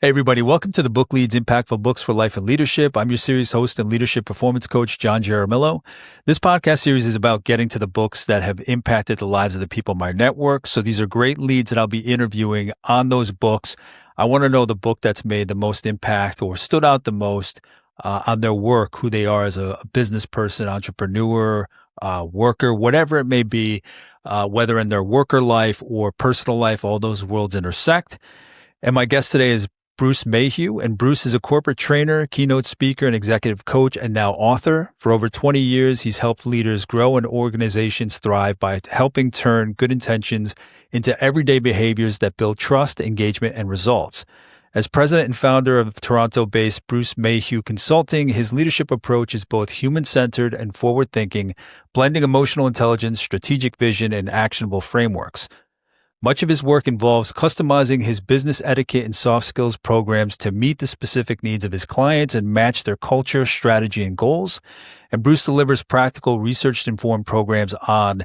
Hey, everybody. Welcome to the Book Leads Impactful Books for Life and Leadership. I'm your series host and leadership performance coach, John Jaramillo. This podcast series is about getting to the books that have impacted the lives of the people in my network. So these are great leads that I'll be interviewing on those books. I want to know the book that's made the most impact or stood out the most on their work, who they are as a business person, entrepreneur, worker, whatever it may be, whether in their worker life or personal life, all those worlds intersect. And my guest today is Bruce Mayhew, and Bruce is a corporate trainer, keynote speaker, and executive coach, and now author. For over 20 years, he's helped leaders grow and organizations thrive by helping turn good intentions into everyday behaviors that build trust, engagement, and results. As president and founder of Toronto-based Bruce Mayhew Consulting, his leadership approach is both human-centered and forward-thinking, blending emotional intelligence, strategic vision, and actionable frameworks. Much of his work involves customizing his business etiquette and soft skills programs to meet the specific needs of his clients and match their culture, strategy, and goals. And Bruce delivers practical, research-informed programs on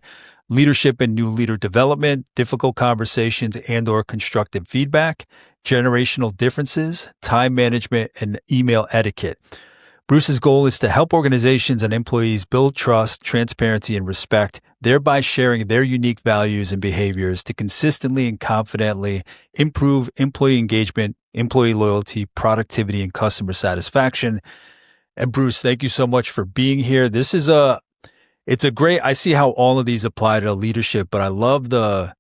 leadership and new leader development, difficult conversations and/or constructive feedback, generational differences, time management, and email etiquette. Bruce's goal is to help organizations and employees build trust, transparency, and respect, thereby sharing their unique values and behaviors to consistently and confidently improve employee engagement, employee loyalty, productivity, and customer satisfaction. And Bruce, thank you so much for being here. It's a great, I see how all of these apply to leadership, but I love they're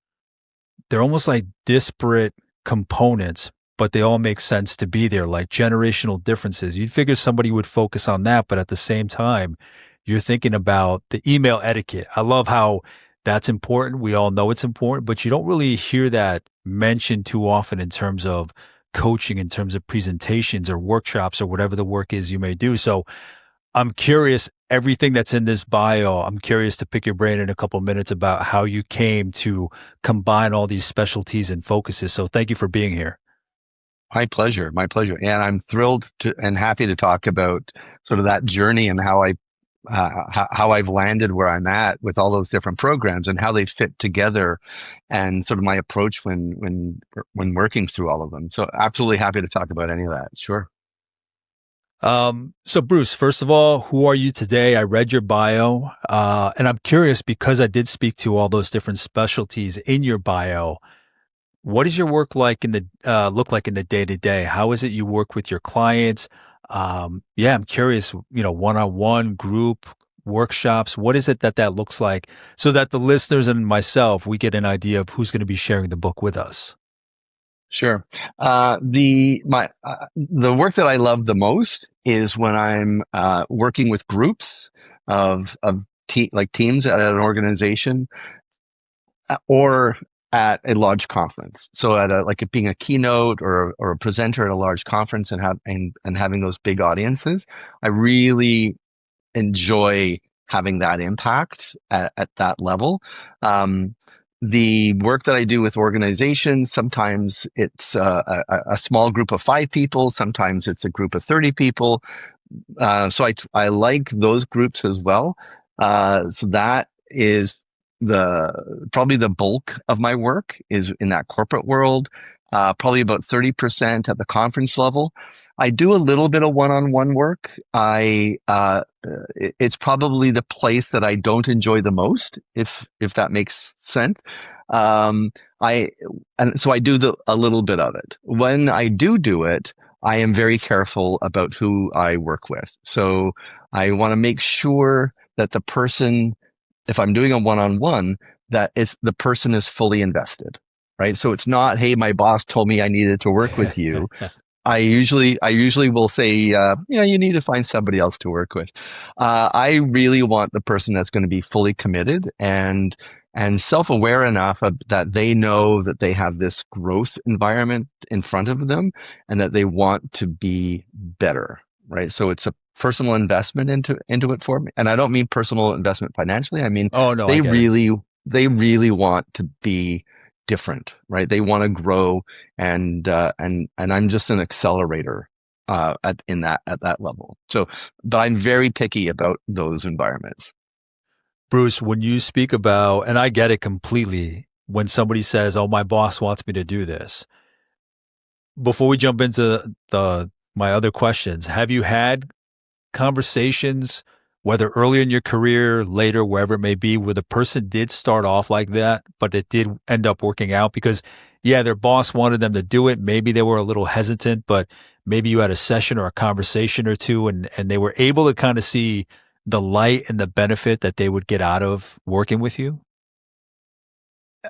almost like disparate components, but they all make sense to be there, like generational differences. You'd figure somebody would focus on that, but at the same time, you're thinking about the email etiquette. I love how that's important. We all know it's important, but you don't really hear that mentioned too often in terms of coaching, in terms of presentations or workshops or whatever the work is you may do. So I'm curious, everything that's in this bio, I'm curious to pick your brain in a couple of minutes about how you came to combine all these specialties and focuses. So thank you for being here. My pleasure. My pleasure. And I'm thrilled to and happy to talk about sort of that journey and how I've landed where I'm at with all those different programs and how they fit together, and sort of my approach when working through all of them. So absolutely happy to talk about any of that. Sure. So Bruce, first of all, who are you today? I read your bio, and I'm curious because I did speak to all those different specialties in your bio. What does your work like in the look like in the day to day? How is it you work with your clients? Yeah, I'm curious. One-on-one, group, workshops. What is it that looks like, so that the listeners and myself we get an idea of who's going to be sharing the book with us? Sure. The work that I love the most is when I'm working with groups like teams at an organization, or at a large conference. So being a keynote or a presenter at a large conference and having those big audiences, I really enjoy having that impact at that level. The work that I do with organizations, sometimes it's a small group of 5 people, sometimes it's a group of 30 people. So I like those groups as well. So that is probably the bulk of my work is in that corporate world. Probably about 30% at the conference level. I do a little bit of one-on-one work. It's probably the place that I don't enjoy the most, if that makes sense. And so I do a little bit of it. When I do it, I am very careful about who I work with. So I want to make sure that the person, if I'm doing a one-on-one, that the person is fully invested, right? So it's not, hey, my boss told me I needed to work with you. I usually will say, you need to find somebody else to work with. I really want the person that's going to be fully committed and self-aware enough that they know that they have this growth environment in front of them and that they want to be better, right? So it's a personal investment into it for me. And I don't mean personal investment financially. I mean, Oh no, I they get it. really want to be different, right? They want to grow, and I'm just an accelerator at that level. So, but I'm very picky about those environments. Bruce, when you speak about, and I get it completely, when somebody says, "Oh, my boss wants me to do this," Before we jump into the my other questions, have you had conversations, whether early in your career, later, wherever it may be, where the person did start off like that, but it did end up working out because, yeah, their boss wanted them to do it. Maybe they were a little hesitant, but maybe you had a session or a conversation or two, and they were able to kind of see the light and the benefit that they would get out of working with you?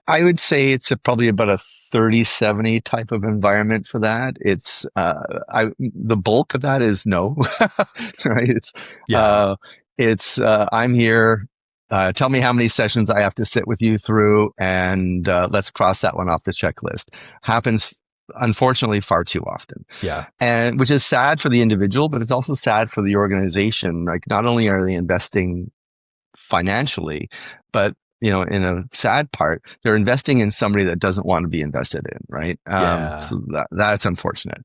I would say it's probably about a 30-70 type of environment for that. The bulk of that is no, right? Yeah. Uh, I'm here. Tell me how many sessions I have to sit with you through, and let's cross that one off the checklist. Happens, unfortunately, far too often, Yeah. and which is sad for the individual, but it's also sad for the organization. Like, not only are they investing financially, but in a sad part, they're investing in somebody that doesn't want to be invested in, right? Yeah. So that's unfortunate.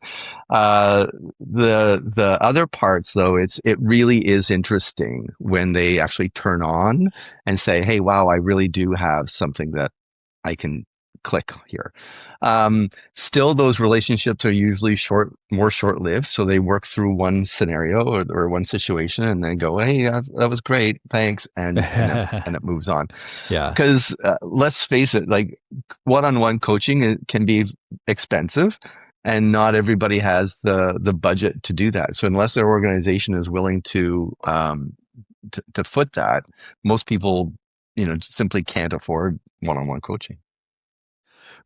Uh, the other parts, though, it really is interesting when they actually turn on and say, "Hey, wow, I really do have something that I can click here." Still, those relationships are usually more short-lived. So they work through one scenario or one situation and then go, "Hey, that was great. Thanks." And it moves on. Yeah. Because let's face it, like, one-on-one coaching, it can be expensive, and not everybody has the budget to do that. So unless their organization is willing to foot that, most people, simply can't afford one-on-one coaching.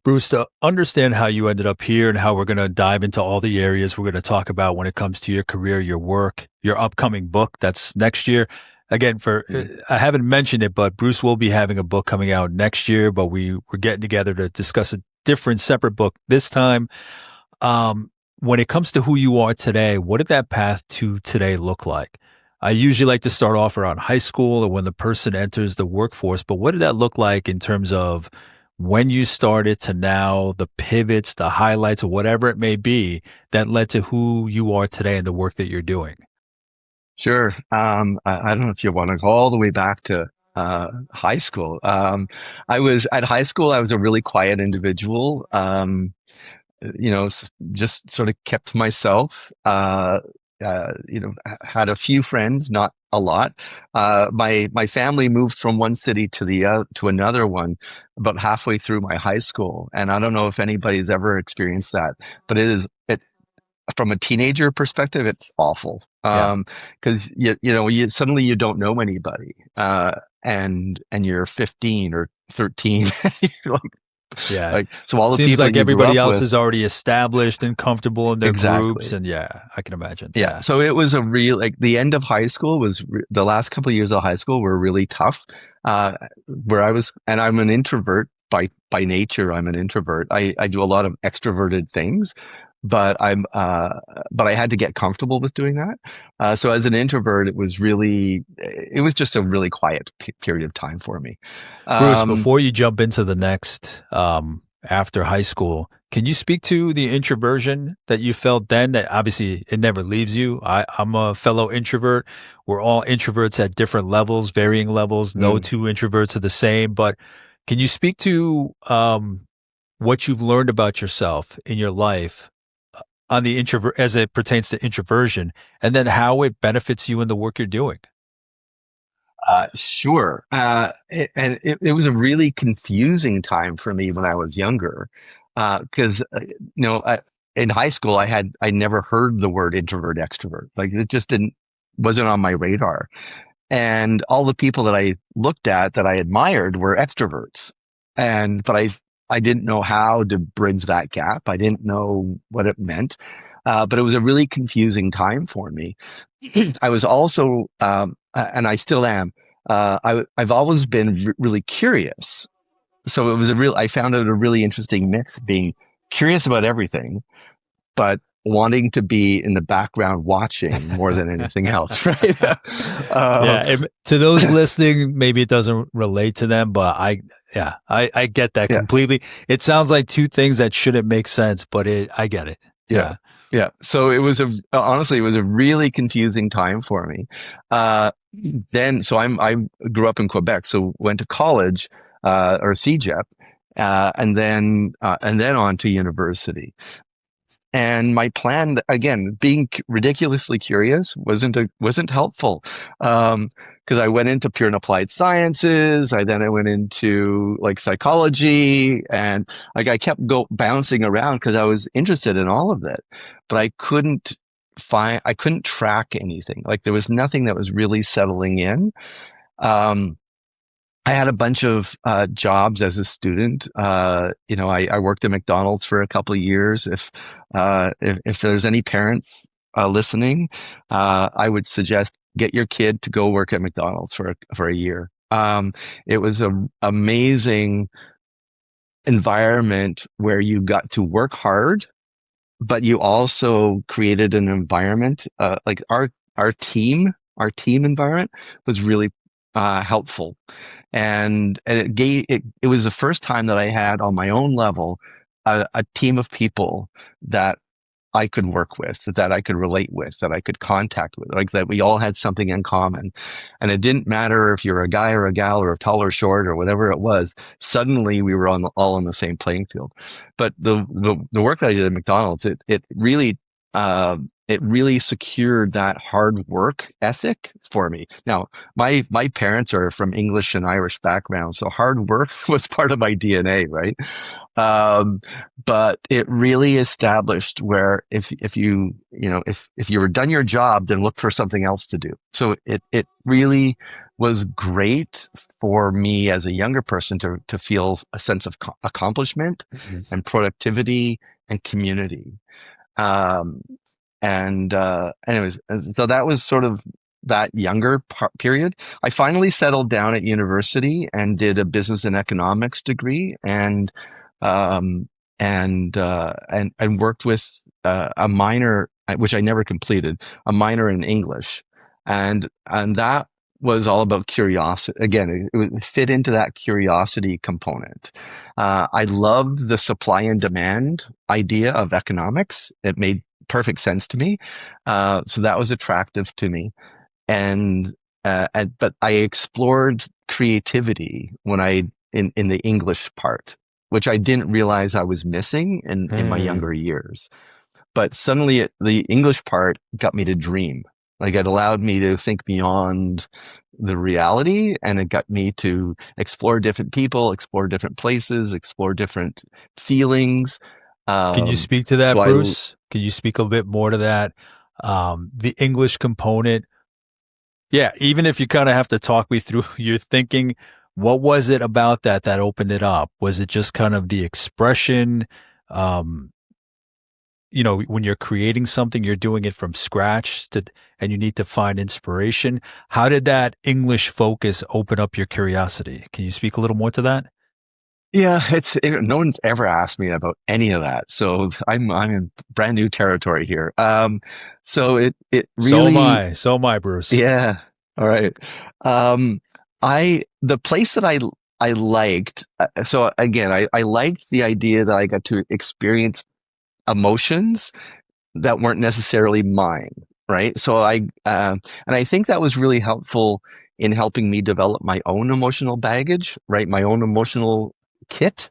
Bruce, to understand how you ended up here and how we're going to dive into all the areas we're going to talk about when it comes to your career, your work, your upcoming book that's next year. Again, Mhm. I haven't mentioned it, but Bruce will be having a book coming out next year, but we're getting together to discuss a different separate book this time. When it comes to who you are today, what did that path to today look like? I usually like to start off around high school or when the person enters the workforce, but what did that look like in terms of when you started to now, the pivots, the highlights, or whatever it may be that led to who you are today and the work that you're doing? Sure. I don't know if you want to go all the way back to high school. I was at high school. I was a really quiet individual. Just sort of kept to myself. Had a few friends, not a lot. My family moved from one city to another one about halfway through my high school, and I don't know if anybody's ever experienced that, but it from a teenager perspective, it's awful. Yeah. Because you suddenly you don't know anybody, and you're 15 or 13. You're Yeah. like, so all the Seems people like that you grew everybody up else with. is already established and comfortable in their groups. Exactly. And yeah, I can imagine. Yeah. Yeah. So it was a real, like, the end of high school the last couple of years of high school were really tough. Uh, and I'm an introvert by nature. I'm an introvert. I do a lot of extroverted things, but but I had to get comfortable with doing that. So as an introvert, it was just a really quiet period of time for me. Bruce, Um, before you jump into the next, after high school, can you speak to the introversion that you felt then that obviously it never leaves you? I'm a fellow introvert. We're all introverts at different levels, varying levels. No mm, two introverts are the same, but can you speak to, what you've learned about yourself in your life on the introvert as it pertains to introversion and then how it benefits you in the work you're doing? Sure. It was a really confusing time for me when I was younger, because in high school I never heard the word introvert extrovert. Like, it just didn't wasn't on my radar. And all the people that I looked at that I admired were extroverts, but I didn't know how to bridge that gap. I didn't know what it meant, but it was a really confusing time for me. I was also, and I still am. I've always been really curious, so I found it a really interesting mix, being curious about everything, but wanting to be in the background watching more than anything else, right? um, Yeah, to those listening, maybe it doesn't relate to them, but yeah, I get that yeah, completely. It sounds like two things that shouldn't make sense, but I get it. yeah, Yeah. yeah. So honestly, it was a really confusing time for me. So I grew up in Quebec, so went to college, or CEGEP, and then on to university. And my plan, again, being ridiculously curious, wasn't helpful. Because I went into pure and applied sciences. I went into like psychology, and like I kept bouncing around because I was interested in all of it, but I couldn't track anything. Like there was nothing that was really settling in. Um, I had a bunch of jobs as a student. I worked at McDonald's for a couple of years. If there's any parents listening, I would suggest get your kid to go work at McDonald's for a year. It was an amazing environment where you got to work hard, but you also created an environment like our team environment was really helpful, and it was the first time that I had on my own level a team of people that I could work with, that I could relate with, that I could contact with, like that we all had something in common. And it didn't matter if you're a guy or a gal or tall or short or whatever it was. Suddenly we were all on the same playing field. But the work that I did at McDonald's, it really secured that hard work ethic for me. Now, my parents are from English and Irish background, so hard work was part of my DNA, right? Um, but it really established where if you were done your job, then look for something else to do. So it really was great for me as a younger person to feel a sense of accomplishment and productivity and community. Um, and anyways, so that was sort of that younger period. I finally settled down at university and did a business and economics degree, um, and worked with a minor, which I never completed, a minor in English, and that was all about curiosity. Again, it would fit into that curiosity component. I loved the supply and demand idea of economics. It made perfect sense to me. So that was attractive to me. But I explored creativity in the English part, which I didn't realize I was missing in my younger years. But suddenly the English part got me to dream. Like it allowed me to think beyond the reality, and it got me to explore different people, explore different places, explore different feelings. Can you Um, speak to so that, I, Bruce? Can you speak a bit more to that? The English component. Yeah, even if you kind of have to talk me through your thinking, what was it about that opened it up? Was it just kind of the expression? Um, when you're creating something, you're doing it from scratch and you need to find inspiration. How did that English focus open up your curiosity? Can you speak a little more to that? yeah, no one's ever asked me about any of that, so I'm in brand new territory here. So it So am really, I. So am I, Bruce. yeah. All right. Um, the place that I liked. So again, I liked the idea that I got to experience emotions that weren't necessarily mine, right? And I think that was really helpful in helping me develop my own emotional baggage, right? My own emotional kit,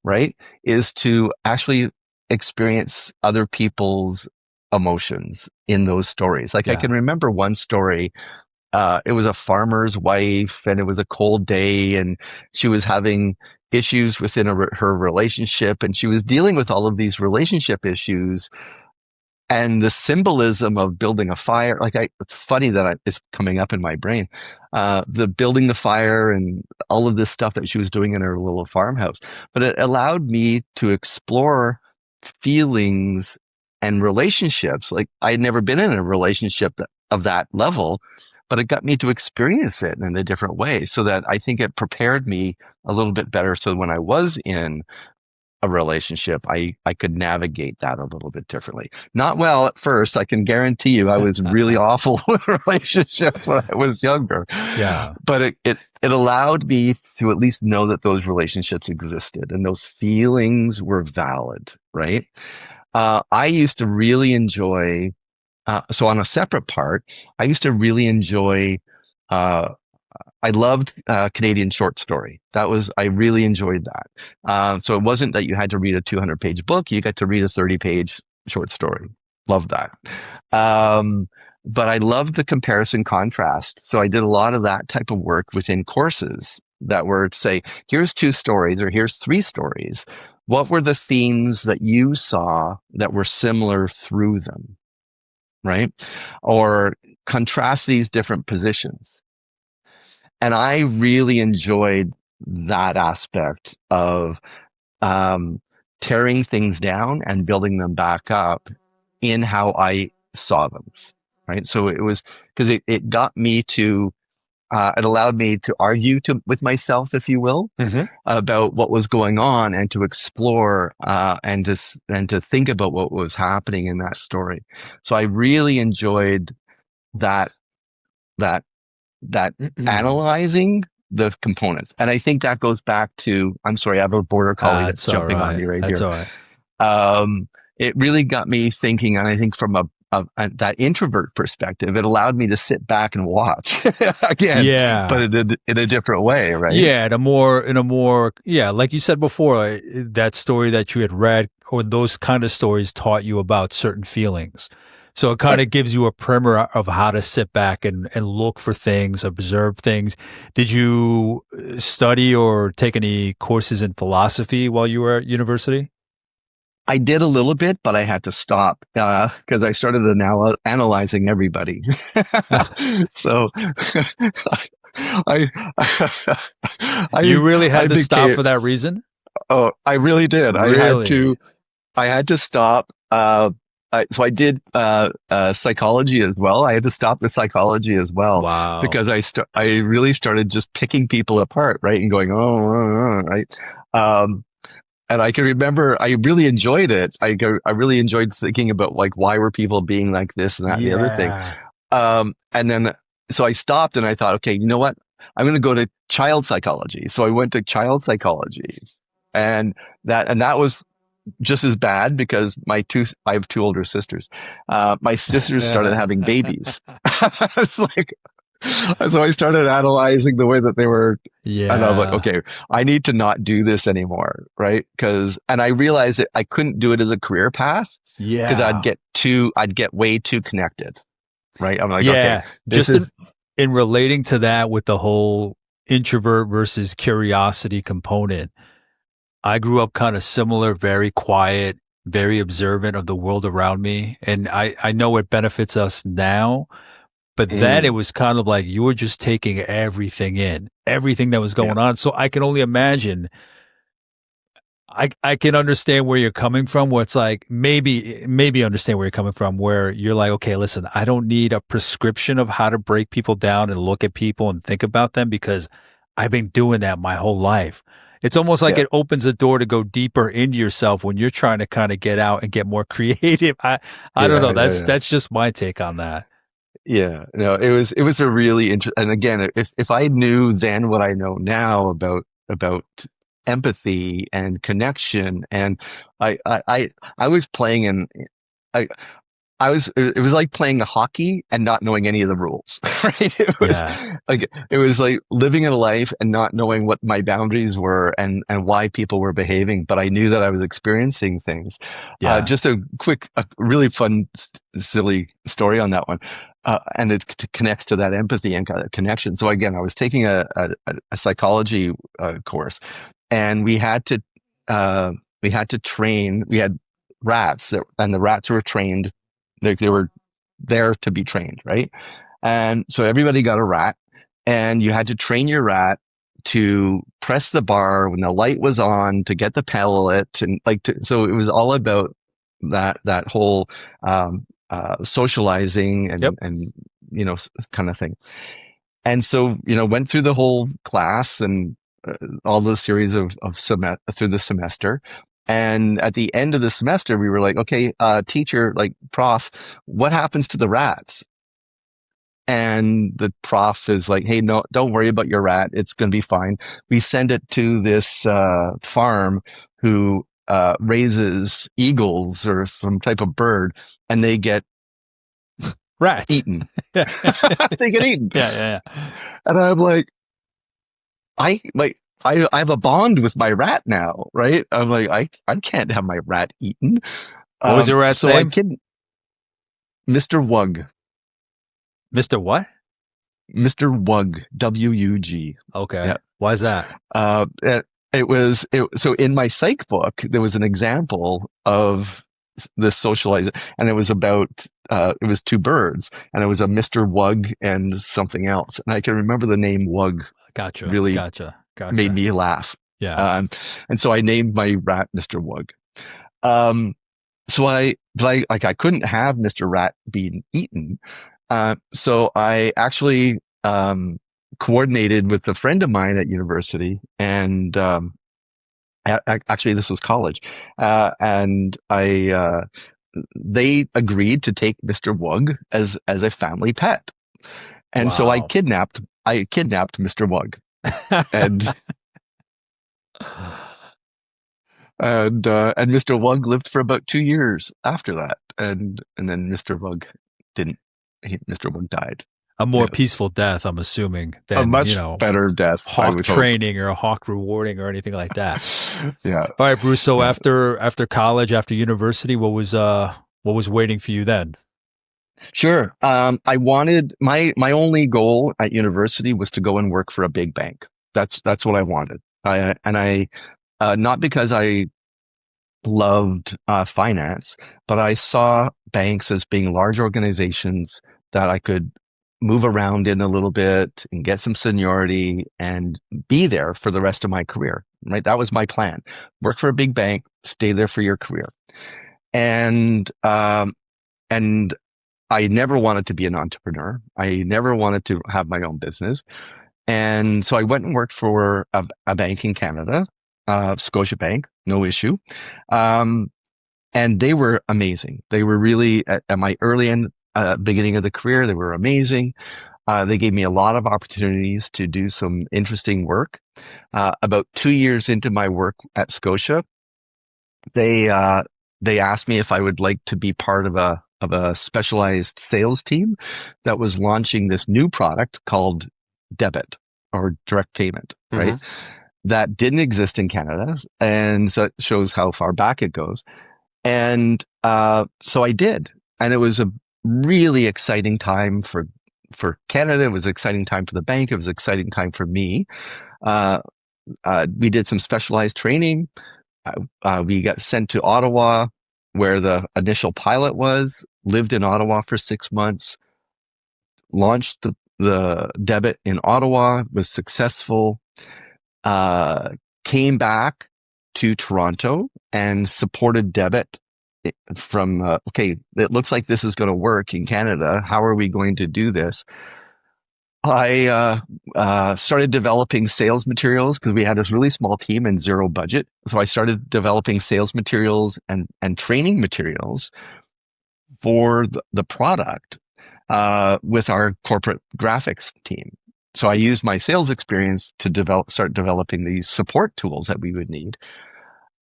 right? Is to actually experience other people's emotions in those stories. Like I Yeah. can remember one story. It was a farmer's wife, and it was a cold day, and she was having issues within her relationship, and she was dealing with all of these relationship issues and the symbolism of building a fire. It's funny that it's coming up in my brain. The building the fire and all of this stuff that she was doing in her little farmhouse, but it allowed me to explore feelings and relationships. Like I had never been in a relationship of that level, but it got me to experience it in a different way. So that I think it prepared me a little bit better. So when I was in a relationship, I could navigate that a little bit differently. Not well at first. I can guarantee you I was really awful with relationships when I was younger. Yeah. But it allowed me to at least know that those relationships existed and those feelings were valid, right? I used to really enjoy, so on a separate part, I used to really enjoy uh, I loved Canadian short story. I really enjoyed that. So it wasn't that you had to read a 200-page book. You got to read a 30-page short story. Love that. Um, but I love the comparison contrast. So I did a lot of that type of work within courses that were to say, here's 2 stories or here's 3 stories. What were the themes that you saw that were similar through them? Right? Or contrast these different positions. And I really enjoyed that aspect of tearing things down and building them back up in how I saw them. Right. So it was because it got me to, it allowed me to argue with myself, if you will, about what was going on and to explore and to think about what was happening in that story. So I really enjoyed that that that analyzing the components. And I think that goes back to, I'm sorry, I have a border collie that's That's all jumping on right. me right That's here. all right. It really got me thinking. And I think from that introvert perspective, it allowed me to sit back and watch again, Yeah. but in a different way, right? Yeah, yeah, like you said before, that story that you had read or those kind of stories taught you about certain feelings. So it kind Yep. of gives you a primer of how to sit back and look for things, observe things. Did you study or take any courses in philosophy while you were at university? I did a little bit, but I had to stop because I started analyzing everybody. So I, You really I had to stop became. for that reason? Oh, I really did. Really? I had to stop. So I did psychology as well. I had to stop the psychology as well Wow. because I really started just picking people apart, right, and going, right. Um, and I can remember I really enjoyed it. I really enjoyed thinking about like why were people being like this and that and the other thing. Yeah. And then so I stopped and I thought, okay, you know what? I'm going to go to child psychology. So I went to child psychology, and that was just as bad because I have 2 older sisters. My sisters started having babies. It's like, so I started analyzing the way that they were, and I was like, Yeah. okay, I need to not do this anymore, right? And I realized that I couldn't do it as a career path because Yeah. I'd get way too connected, right? I'm like, okay, Yeah. this Just is, in relating to that with the whole introvert versus curiosity component, I grew up kind of similar, very quiet, very observant of the world around me. And I know it benefits us now, but then it mm, was kind of like you were just taking everything in, everything that was yeah, going on. So I can only imagine I can understand where you're coming from, where it's like maybe understand where you're coming from, where you're like, okay, listen, I don't need a prescription of how to break people down and look at people and think about them because I've been doing that my whole life. It's almost like yeah, it opens a door to go deeper into yourself when you're trying to kind of get out and get more creative. I don't yeah, know. yeah, That's yeah. that's just my take on that. Yeah, no, it was a really and again, if I knew then what I know now about empathy and connection, and I was playing in, I it was like playing hockey and not knowing any of the rules, right? Yeah. It was like living in a life and not knowing what my boundaries were and why people were behaving, but I knew that I was experiencing things. Yeah. Just a really fun, silly story on that one. And connects to that empathy and kind of connection. So again, I was taking a psychology course, and we had to train. We had rats and the rats were trained, they were there to be trained, right? And so everybody got a rat, and you had to train your rat to press the bar when the light was on, to get the pellet, and so it was all about that whole socializing Yep. and kind of thing. And so went through the whole class and all the series through the semester. And at the end of the semester, we were like, okay, teacher, like prof, what happens to the rats? And the prof is like, hey, no, don't worry about your rat. It's going to be fine. We send it to this farm who raises eagles or some type of bird, and they get Rats. eaten. Yeah. They get eaten. Yeah. And I'm like, I have a bond with my rat now, right? I'm like, I can't have my rat eaten. What was your rat's So I name? kid Mr. Wug, Mr. What? Mr. Wug, W-U-G. Okay. Yeah. Why is that? It, so in my psych book, there was an example of this socializing, and it was about, it was two birds, and it was a Mr. Wug and something else. And I can remember the name Wug Gotcha. really Gotcha. made Gotcha. me laugh. Yeah. Um, and so I named my rat Mr. Wug. Um, but I couldn't have Mr. Rat being eaten. So I actually, coordinated with a friend of mine at university, and, actually this was college, and they agreed to take Mr. Wug as a family pet. And so Wow. I kidnapped Mr. Wug, and and Mr. Wug lived for about 2 years after that, and then Mr. Wug didn't. Mr. Wug died. A more Yeah, peaceful death, I'm assuming, a than, much better death, I hawk would hope. training or hawk rewarding or anything like that. Yeah, All right, Bruce. So yeah. after college, after university, what was waiting for you then? Sure. I wanted my only goal at university was to go and work for a big bank. That's what I wanted. I not because I loved finance, but I saw banks as being large organizations that I could move around in a little bit and get some seniority and be there for the rest of my career. Right, that was my plan. Work for a big bank, stay there for your career, and and I never wanted to be an entrepreneur. I never wanted to have my own business. And so I went and worked for a bank in Canada, Scotiabank, no issue. Um, and they were amazing. They were really at my early end, beginning of the career. They were amazing. They gave me a lot of opportunities to do some interesting work. About 2 years into my work at Scotia, they they asked me if I would like to be part of a specialized sales team that was launching this new product called debit or direct payment, right? Mm-hmm. That didn't exist in Canada, and so it shows how far back it goes. And so I did, and it was a really exciting time for Canada. It was an exciting time for the bank. It was an exciting time for me. Uh, we did some specialized training. We got sent to Ottawa, where the initial pilot was, lived in Ottawa for 6 months, launched the debit in Ottawa, was successful, uh, came back to Toronto and supported debit from, okay, it looks like this is going to work in Canada. How are we going to do this? I started developing sales materials because we had this really small team and zero budget. So I started developing sales materials and training materials for the product with our corporate graphics team. So I used my sales experience to start developing these support tools that we would need.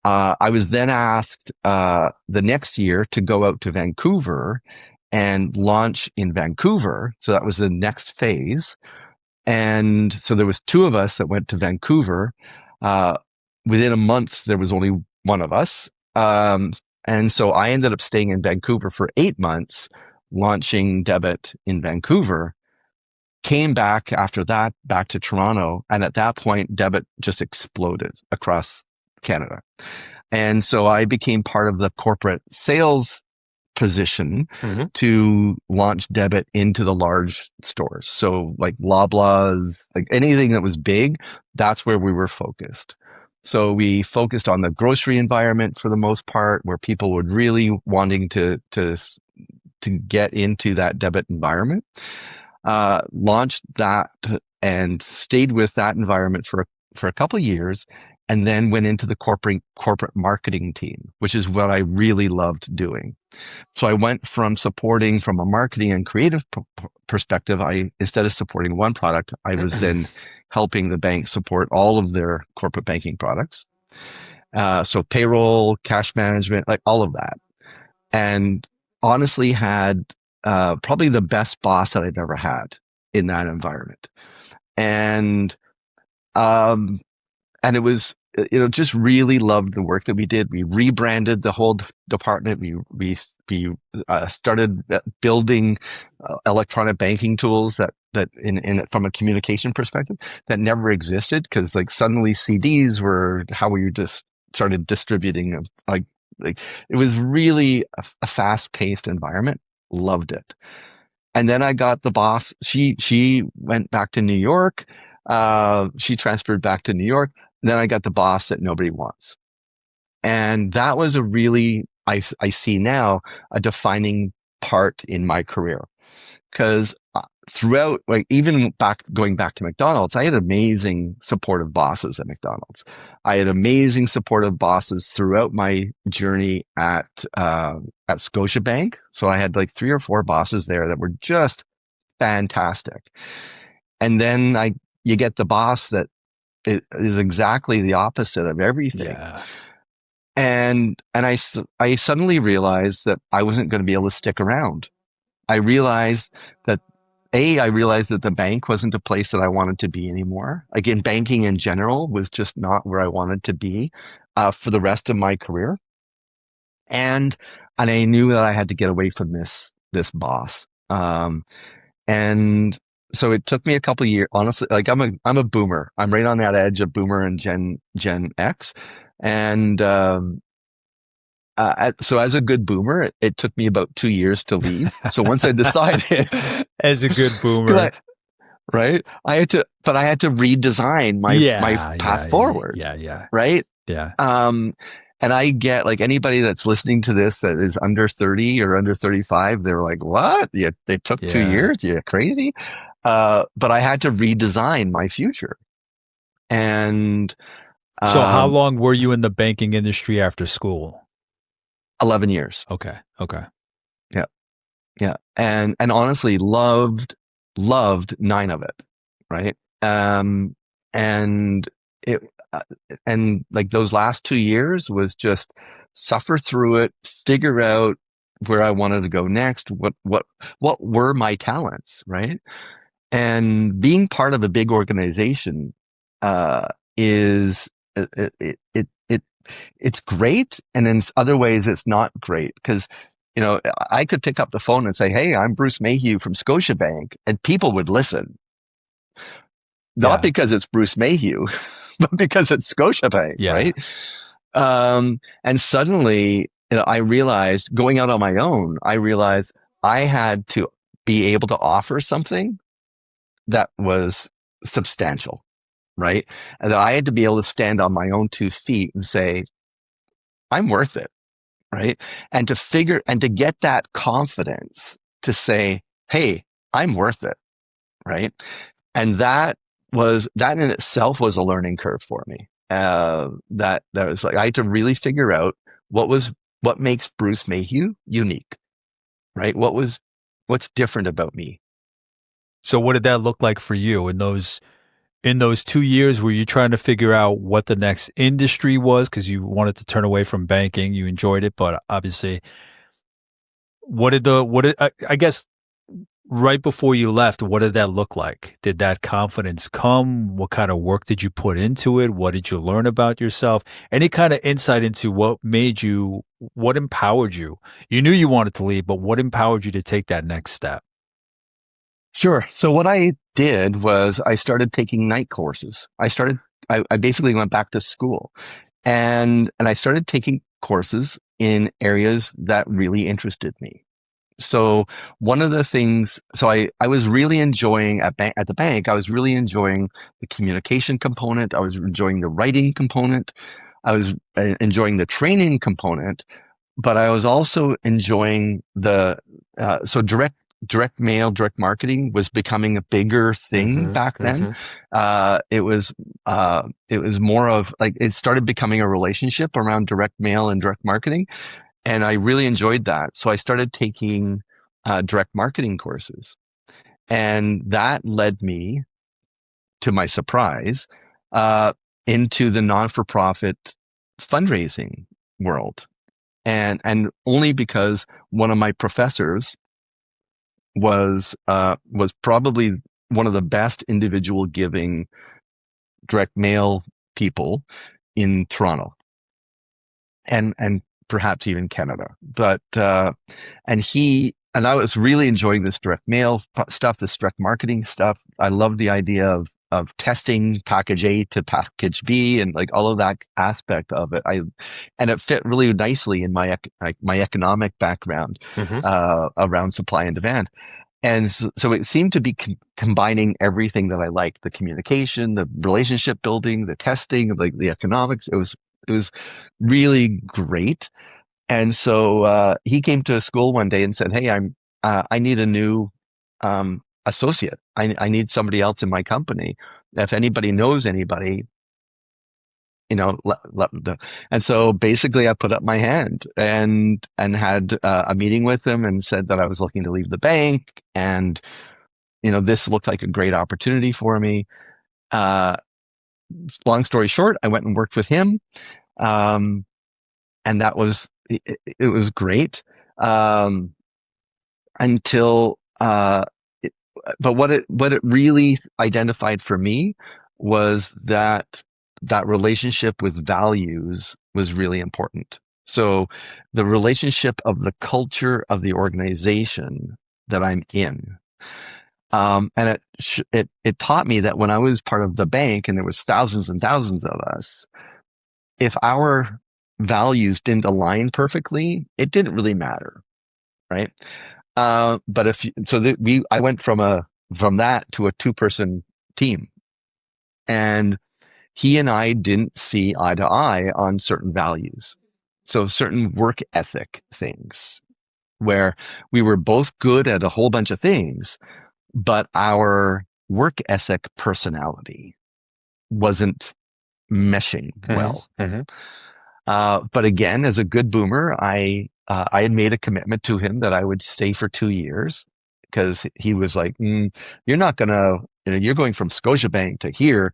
I was then asked the next year to go out to Vancouver and launch in Vancouver. So that was the next phase. And so there was two of us that went to Vancouver. Uh, Within a month, there was only one of us. And so I ended up staying in Vancouver for 8 months, launching debit in Vancouver. Came back after that, back to Toronto. And at that point, debit just exploded across Canada. And so I became part of the corporate sales position Mm-hmm. to launch debit into the large stores. So like Loblaws, like anything that was big, that's where we were focused. So we focused on the grocery environment for the most part, where people were really wanting to get into that debit environment. Launched that and stayed with that environment for a couple of years, and then went into the corporate marketing team, which is what I really loved doing. So I went from supporting from a marketing and creative perspective. Instead of supporting one product, I was then helping the bank support all of their corporate banking products. So payroll, cash management, like all of that. And honestly had probably the best boss that I've ever had in that environment. And, um, and just really loved the work that we did. We rebranded the whole department. We started building electronic banking tools that in from a communication perspective that never existed, because like suddenly CDs were how we just started distributing like it was really a fast paced environment. Loved it. And then I got the boss. She went back to New York. She transferred back to New York. Then I got the boss that nobody wants. And that was a really, I see now, a defining part in my career. Because throughout, like even going back to McDonald's, I had amazing supportive bosses at McDonald's. I had amazing supportive bosses throughout my journey at Scotiabank. So I had like 3 or 4 bosses there that were just fantastic. And then you get the boss that is exactly the opposite of everything. Yeah. And I suddenly realized that I wasn't going to be able to stick around. I realized that the bank wasn't a place that I wanted to be anymore. Again, banking in general was just not where I wanted to be for the rest of my career. And I knew that I had to get away from this boss. And so it took me a couple of years, honestly. Like I'm a boomer. I'm right on that edge of boomer and Gen X. And so as a good boomer, it took me about 2 years to leave. So once I decided, As a good boomer. right, I had to redesign my path forward. Yeah. Right. Yeah. And I get, like, anybody that's listening to this that is under 30 or under 35, they're like, what? Yeah, it took 2 years? You're crazy. But I had to redesign my future. And so how long were you in the banking industry after school? 11 years. Okay. Yeah. Yeah. And honestly, loved 9 of it. Right. And it, and like those last 2 years was just suffer through it, figure out where I wanted to go next, what were my talents, right? And being part of a big organization is it's great, and in other ways it's not great, because I could pick up the phone and say, "Hey, I'm Bruce Mayhew from Scotiabank," and people would listen. Not because it's Bruce Mayhew, but because it's Scotiabank, right? And suddenly, I realized, going out on my own, I realized I had to be able to offer something that was substantial, right? And that I had to be able to stand on my own 2 feet and say, I'm worth it, right? And to get that confidence to say, hey, I'm worth it, right? And that in itself was a learning curve for me. That was like, I had to really figure out what makes Bruce Mayhew unique, right? What's different about me. So what did that look like for you in those 2 years? Were you trying to figure out what the next industry was because you wanted to turn away from banking? You enjoyed it, but obviously, I guess right before you left, what did that look like? Did that confidence come? What kind of work did you put into it? What did you learn about yourself? Any kind of insight into what empowered you? You knew you wanted to leave, but what empowered you to take that next step? Sure. So what I did was I started taking night courses. I basically went back to school, and I started taking courses in areas that really interested me. So one of the things, so I was really enjoying at the bank, I was really enjoying the communication component. I was enjoying the writing component. I was enjoying the training component, but I was also enjoying so direct mail, direct marketing was becoming a bigger thing back then. It was more of like, it started becoming a relationship around direct mail and direct marketing. And I really enjoyed that. So I started taking direct marketing courses. And that led me, to my surprise, into the non-for-profit fundraising world. And only because one of my professors was probably one of the best individual giving direct mail people in Toronto and perhaps even Canada. But and I was really enjoying this direct mail stuff, this direct marketing stuff. I love the idea of testing package A to package B and like all of that aspect of it. And it fit really nicely in my economic background Mm-hmm. around supply and demand. And so it seemed to be combining everything that I liked: the communication, the relationship building, the testing, like the economics. It was really great. And so he came to school one day and said, "Hey, I need a new associate. I need somebody else in my company. If anybody knows anybody, and so basically I put up my hand and had a meeting with him and said that I was looking to leave the bank, and this looked like a great opportunity for me. Uh, Long story short, I went and worked with him, and that was it was great until. But what it really identified for me was that relationship with values was really important. So the relationship of the culture of the organization that I'm in. And it taught me that when I was part of the bank and there was thousands and thousands of us, if our values didn't align perfectly, it didn't really matter, right? But I went from that to a 2-person team, and he and I didn't see eye to eye on certain values. So certain work ethic things where we were both good at a whole bunch of things, but our work ethic personality wasn't meshing well. Mm-hmm. But again, as a good boomer, I had made a commitment to him that I would stay for 2 years, because he was like, "You're not gonna, you're going from Scotiabank to here.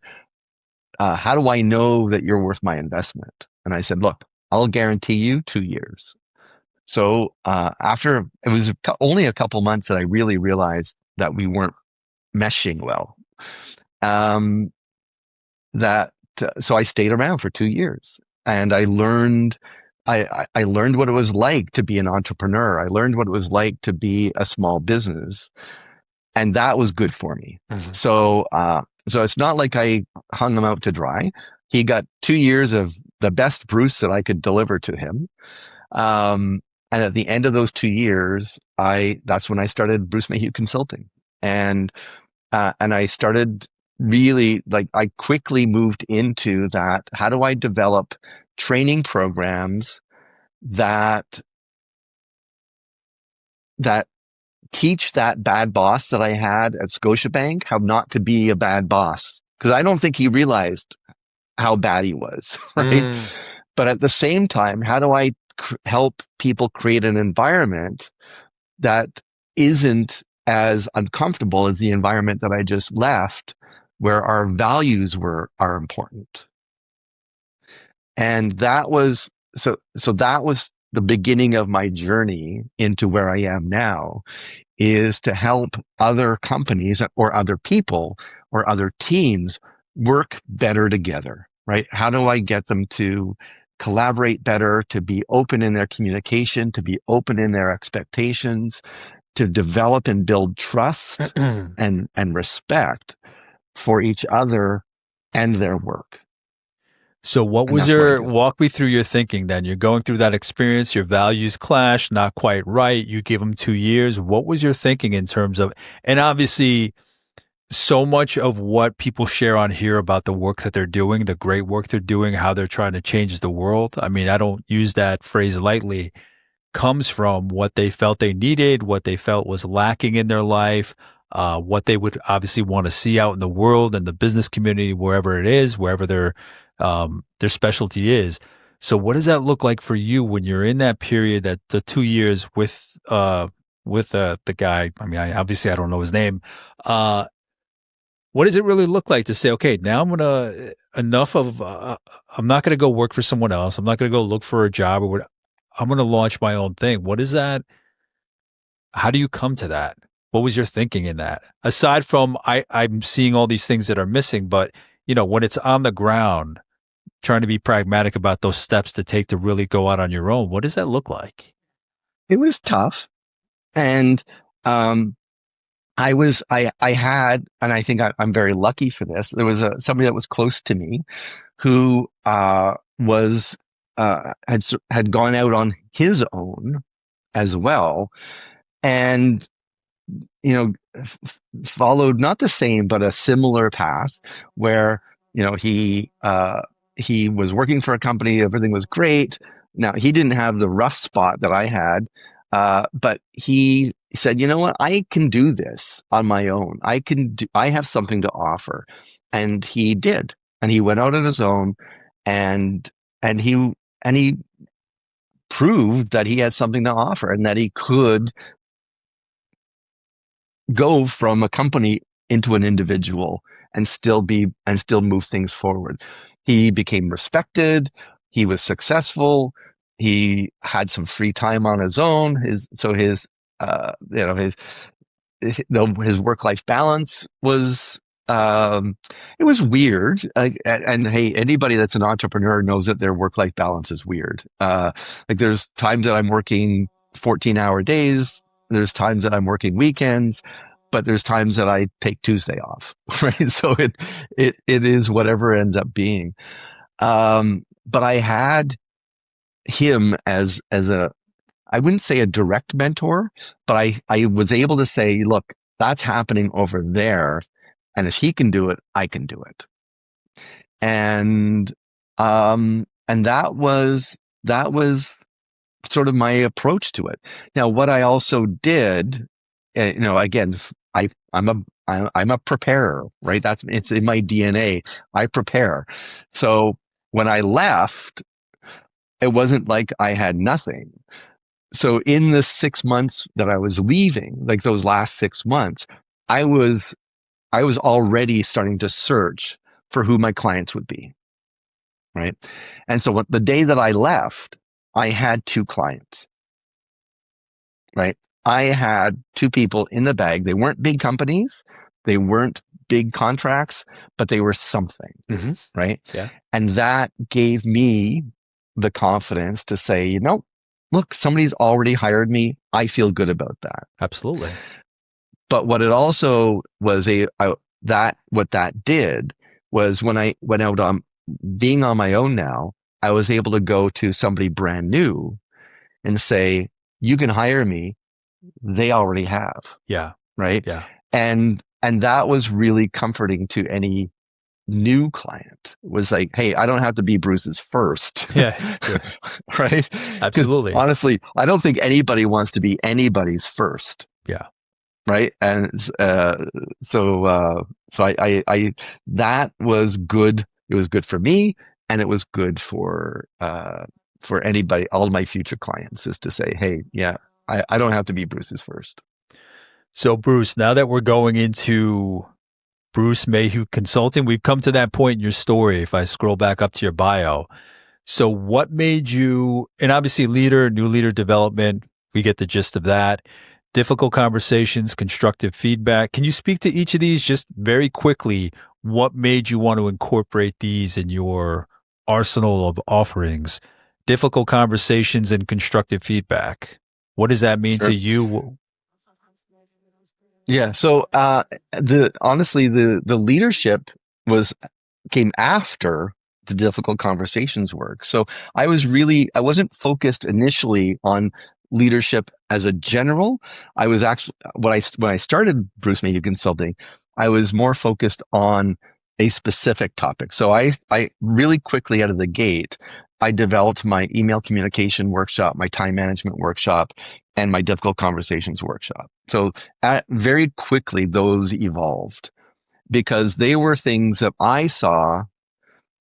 How do I know that you're worth my investment?" And I said, "Look, I'll guarantee you 2 years." So after it was only a couple months that I really realized that we weren't meshing well. So I stayed around for 2 years, and I learned. I learned what it was like to be an entrepreneur. I learned what it was like to be a small business, and that was good for me. Mm-hmm. So it's not like I hung him out to dry. He got 2 years of the best Bruce that I could deliver to him. And at the end of those 2 years, that's when I started Bruce Mayhew Consulting, and I started really, like, I quickly moved into that. How do I develop training programs that teach that bad boss that I had at Scotiabank how not to be a bad boss? Because I don't think he realized how bad he was, right? But at the same time, how do I help people create an environment that isn't as uncomfortable as the environment that I just left, where our values are important? And that was that was the beginning of my journey into where I am now, is to help other companies or other people or other teams work better together, right? How do I get them to collaborate better, to be open in their communication, to be open in their expectations, to develop and build trust and respect for each other and their work? So what And was that's what I do. walk me through your thinking then? You're going through that experience, your values clash, not quite right. You give them 2 years. What was your thinking in terms of, and obviously so much of what people share on here about the work that they're doing, the great work they're doing, how they're trying to change the world. I mean, I don't use that phrase lightly, comes from what they felt they needed, what they felt was lacking in their life, what they would obviously want to see out in the world and the business community, wherever it is, wherever their specialty is. So, what does that look like for you when you're in that period, that the 2 years with the guy? I mean, obviously I don't know his name. What does it really look like to say, okay, now I'm not gonna go work for someone else. I'm not gonna go look for a job or what. I'm going to launch my own thing. What is that? How do you come to that? What was your thinking in that? Aside from I'm seeing all these things that are missing, but when it's on the ground, trying to be pragmatic about those steps to take to really go out on your own. What does that look like? It was tough. And, I had, and I think I'm very lucky for this. There was somebody that was close to me who, had gone out on his own as well. And, followed not the same, but a similar path where, he was working for a company. Everything was great. Now he didn't have the rough spot that I had. But he said, you know what? I can do this on my own. I have something to offer. And he did. And he went out on his own and, he proved that he had something to offer and that he could go from a company into an individual and still move things forward. He became respected. He was successful. He had some free time on his own. His work-life balance was, it was weird. And hey, anybody that's an entrepreneur knows that their work-life balance is weird. Like there's times that I'm working 14-hour days. There's times that I'm working weekends, but there's times that I take Tuesday off, right? So it is whatever it ends up being. But I had him as I wouldn't say a direct mentor, but I was able to say, look, that's happening over there. And if he can do it, I can do it. And that was sort of my approach to it. Now, what I also did, again, I'm a preparer, right? It's in my DNA. I prepare. So when I left, it wasn't like I had nothing. So in the 6 months that I was leaving, like those last 6 months, I was already starting to search for who my clients would be. Right. And so the day that I left, I had 2 clients. Right. I had 2 people in the bag. They weren't big companies. They weren't big contracts, but they were something. Mm-hmm. Right. Yeah. And that gave me the confidence to say, look, somebody's already hired me. I feel good about that. Absolutely. But what it also was what that did was when I went out on being on my own now, I was able to go to somebody brand new and say, you can hire me. They already have. Yeah. Right. Yeah. And that was really comforting to any new client. It was like, hey, I don't have to be Bruce's first. Yeah. Sure. Right. Absolutely. Honestly, I don't think anybody wants to be anybody's first. Yeah. Right. And so that was good. It was good for me, and it was good for anybody, all of my future clients, is to say, hey, yeah, I don't have to be Bruce's first. So Bruce, now that we're going into Bruce Mayhew Consulting, we've come to that point in your story. If I scroll back up to your bio. So what made you, and obviously new leader development, we get the gist of that. Difficult conversations, constructive feedback. Can you speak to each of these just very quickly? What made you want to incorporate these in your arsenal of offerings? Difficult conversations and constructive feedback. What does that mean to you? Yeah. So honestly, the leadership came after the difficult conversations work. So I wasn't focused initially on leadership as a general. I was actually, when I started Bruce Mayhew Consulting, I was more focused on a specific topic. So I really quickly out of the gate, I developed my email communication workshop, my time management workshop, and my difficult conversations workshop. So very quickly, those evolved because they were things that I saw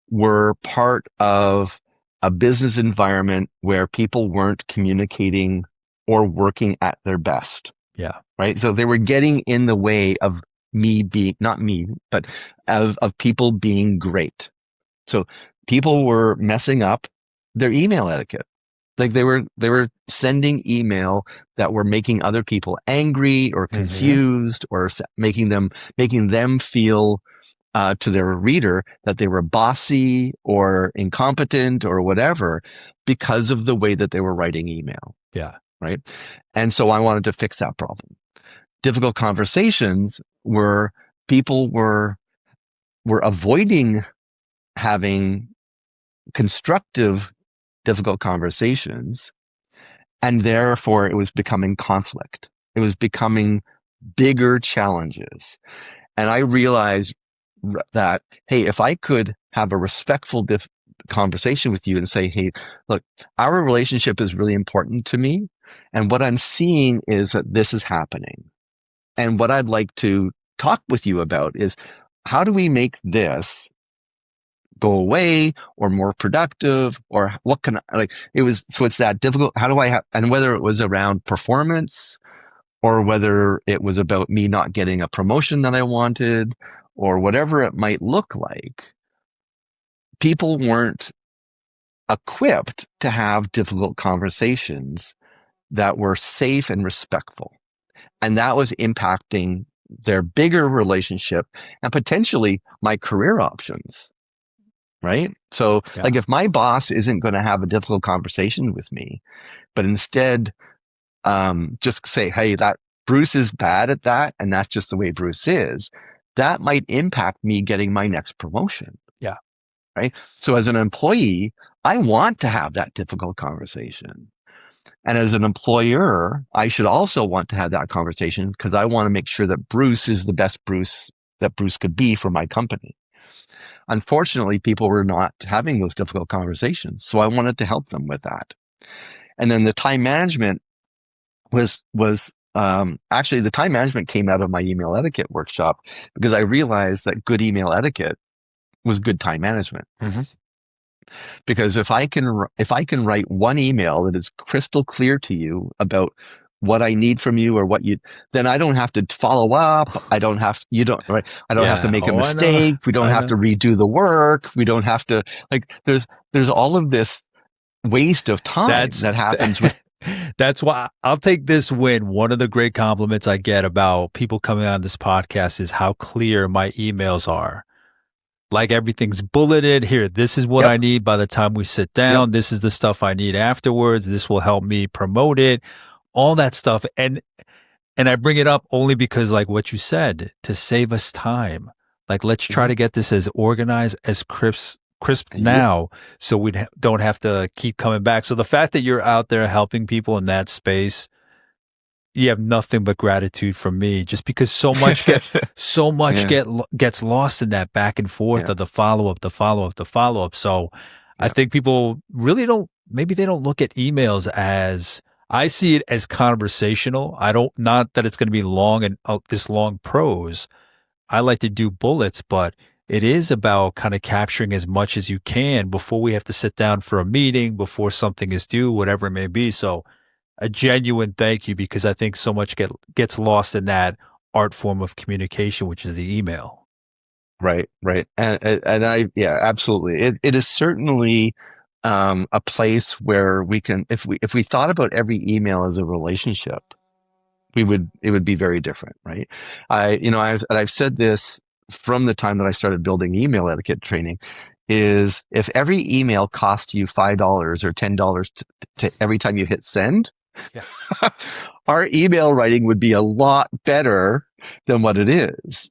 were part of a business environment where people weren't communicating or working at their best. Yeah. Right. So they were getting in the way of me being, not me, but of people being great. So people were messing up their email etiquette. Like they were sending email that were making other people angry or confused, or making them feel to their reader that they were bossy or incompetent or whatever because of the way that they were writing email. Yeah. Right. And so I wanted to fix that problem. Difficult conversations were people were avoiding having constructive, difficult conversations. And therefore it was becoming conflict. It was becoming bigger challenges. And I realized that, hey, if I could have a respectful conversation with you and say, hey, look, our relationship is really important to me. And what I'm seeing is that this is happening. And what I'd like to talk with you about is how do we make this go away or more productive, or what can I, like, it was, so it's that difficult. How do I have, and whether it was around performance or whether it was about me not getting a promotion that I wanted or whatever it might look like, people weren't equipped to have difficult conversations that were safe and respectful. And that was impacting their bigger relationship and potentially my career options. Right. So Yeah. like if my boss isn't going to have a difficult conversation with me, but instead just say, hey, that Bruce is bad at that, and that's just the way Bruce is, that might impact me getting my next promotion. Yeah. Right. So as an employee, I want to have that difficult conversation. And as an employer, I should also want to have that conversation because I want to make sure that Bruce is the best Bruce that Bruce could be for my company. Unfortunately, people were not having those difficult conversations. So I wanted to help them with that. And then the time management was actually, the time management came out of my email etiquette workshop because I realized that good email etiquette was good time management. Mm-hmm. Because if I can write one email that is crystal clear to you about what I need from you or what you, then I don't have to follow up. I don't have to make a I know. mistake. We don't I have to know. redo the work. We don't have to, like, there's all of this waste of time That's that happens with. that's why I'll take this win. One of the great compliments I get about people coming on this podcast is how clear my emails are. Like everything's bulleted here. This is what Yep. I need by the time we sit down. Yep. This is the stuff I need afterwards. This will help me promote it. All that stuff. And I bring it up only because, like what you said, to save us time. Like, let's try to get this as organized, as crisp Yep. now, so we don't have to keep coming back. So the fact that you're out there helping people in that space, you have nothing but gratitude from me. Just because so much Yeah. gets lost in that back and forth Yeah. of the follow up, the follow up, the follow up. So I Yeah. think people really don't. Maybe they don't look at emails as, I see it as conversational. I don't, not that it's going to be long and this long prose. I like to do bullets, but it is about kind of capturing as much as you can before we have to sit down for a meeting, before something is due, whatever it may be. So a genuine thank you, because I think so much gets lost in that art form of communication, which is the email. Right. Right. And I, yeah, absolutely. It is certainly a place where we can, if we thought about every email as a relationship, it would be very different, right? I've said this from the time that I started building email etiquette training, is if every email cost you $5 or $10 to every time you hit send, Yeah. our email writing would be a lot better than what it is.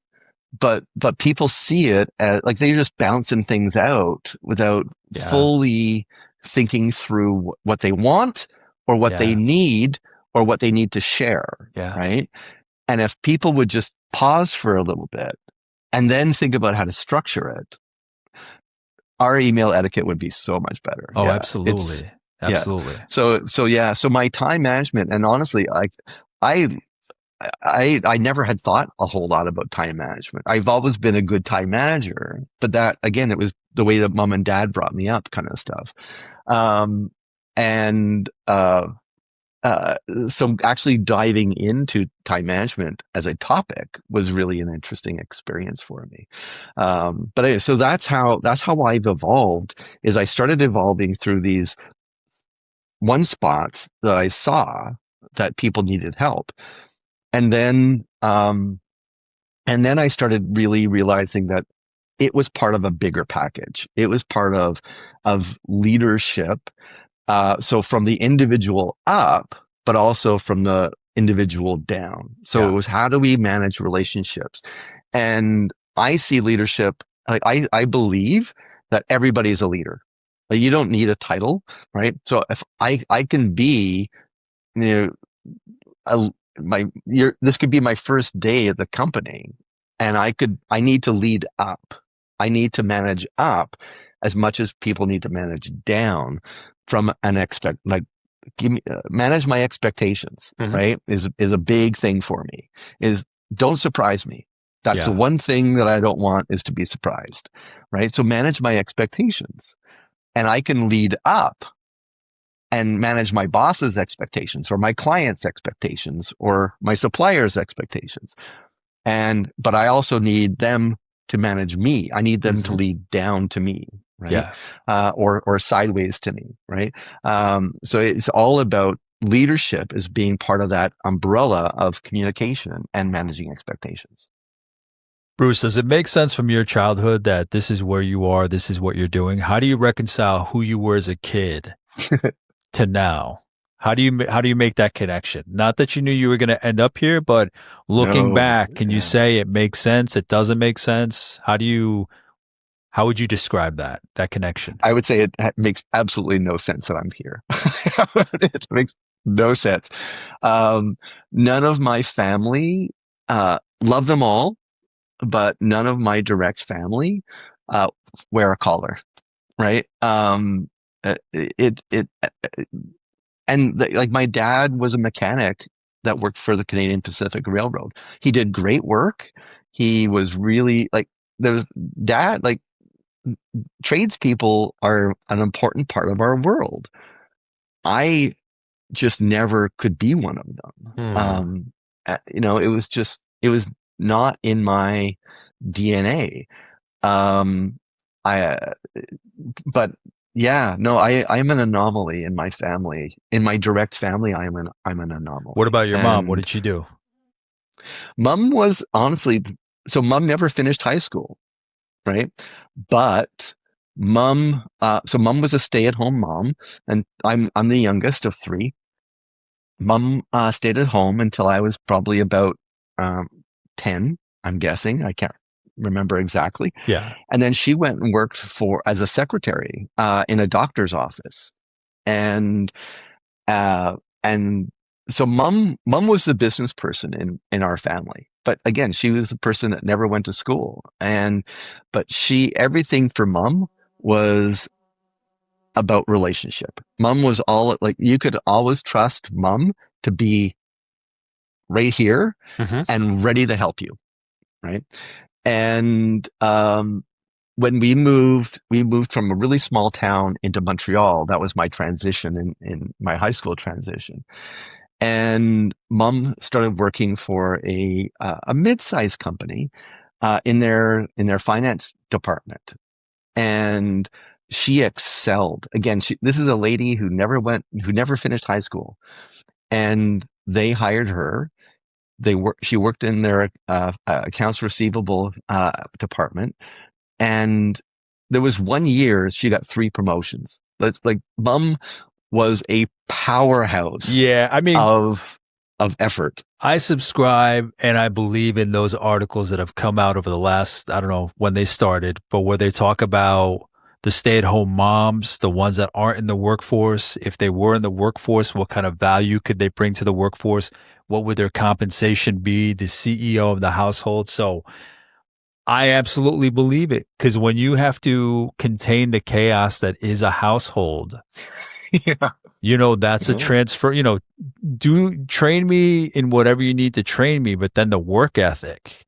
But people see it as like they're just bouncing things out without Yeah. fully thinking through what they want or what they Yeah. need or what they need to share. Yeah. Right. And if people would just pause for a little bit and then think about how to structure it, our email etiquette would be so much better. Oh, Yeah. absolutely. Yeah. Absolutely. So my time management, and honestly, I, I never had thought a whole lot about time management. I've always been a good time manager, but that again, it was the way that mom and dad brought me up, kind of stuff. Um, and so actually diving into time management as a topic was really an interesting experience for me. But anyway, so that's how I've evolved. Is I started evolving through these one spots that I saw that people needed help. And then I started really realizing that it was part of a bigger package. It was part of leadership. So from the individual up, but also from the individual down. So it Yeah. was, how do we manage relationships? And I see leadership, like I believe that everybody is a leader. Like, you don't need a title, right? So if I can be, you know, this could be my first day at the company, and I need to lead up. I need to manage up as much as people need to manage down from an like, manage my expectations, Mhm. right? Is a big thing for me. Is, don't surprise me. That's the Yeah. one thing that I don't want, is to be surprised, right? So manage my expectations, and I can lead up and manage my boss's expectations or my client's expectations or my supplier's expectations. But I also need them to manage me. I need them to Mhm. lead down to me, right? Yeah. Or sideways to me, right? So it's all about leadership as being part of that umbrella of communication and managing expectations. Bruce, does it make sense from your childhood that this is where you are, this is what you're doing? How do you reconcile who you were as a kid to now? How do you make that connection? Not that you knew you were going to end up here, but looking No, back, can you yeah. say it makes sense? It doesn't make sense? How would you describe that connection? I would say it makes absolutely no sense that I'm here. It makes no sense. Um, None of my family, love them all, but none of my direct family, uh, wear a collar, right? Like, my dad was a mechanic that worked for the Canadian Pacific Railroad. He did great work. He was really like, there's dad, like, tradespeople are an important part of our world. I just never could be one of them. Hmm. It was not in my DNA. Um, I, but yeah, no, I'm an anomaly in my family. In my direct family, I'm an What anomaly. about your mom? What And did she do? mom was honestly, so mom never finished high school, right? But mom was a stay-at-home mom, and I'm the youngest of three. Mom stayed at home until I was probably about um, 10, I'm guessing. I can't remember exactly. Yeah. And then she went and worked as a secretary in a doctor's office. And uh, and so mom was the business person in our family. But again, she was the person that never went to school. But everything for mom was about relationship. Mom was all, like, you could always trust mom to be right here Hmm. and ready to help you, right? And when we moved from a really small town into Montreal. That was my transition in my high school transition. And mom started working for a mid-sized company in their finance department, and she excelled. Again, this is a lady who never finished high school, and they hired her. She worked in their accounts receivable department, and there was one year she got three promotions. Like, mom was a powerhouse Yeah. I mean, of effort. I subscribe and I believe in those articles that have come out over the last, I don't know when they started, but where they talk about the stay at home moms, the ones that aren't in the workforce. If they were in the workforce, what kind of value could they bring to the workforce? What would their compensation be? The CEO of the household. So I absolutely believe it because when you have to contain the chaos that is a household, Yeah. that's a Yeah. transfer, do train me in whatever you need to train me, but then the work ethic,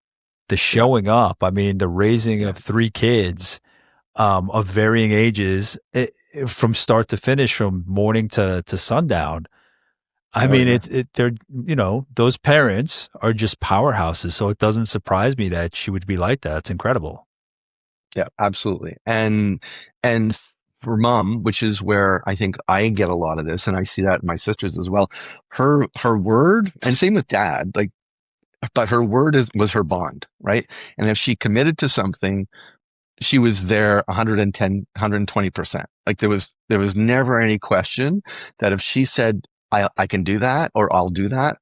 the Yeah. showing up, I mean, the raising Yeah. of three kids of varying ages from start to finish, from morning to sundown. I Oh mean, yeah. they're, those parents are just powerhouses. So it doesn't surprise me that she would be like that. It's incredible. Yeah, absolutely. And for mom, which is where I think I get a lot of this, and I see that in my sisters as well. Her word, and same with dad, like, but her word was her bond, right? And if she committed to something, she was there 110, 120%. Like there was never any question that if she said, I can do that or I'll do that,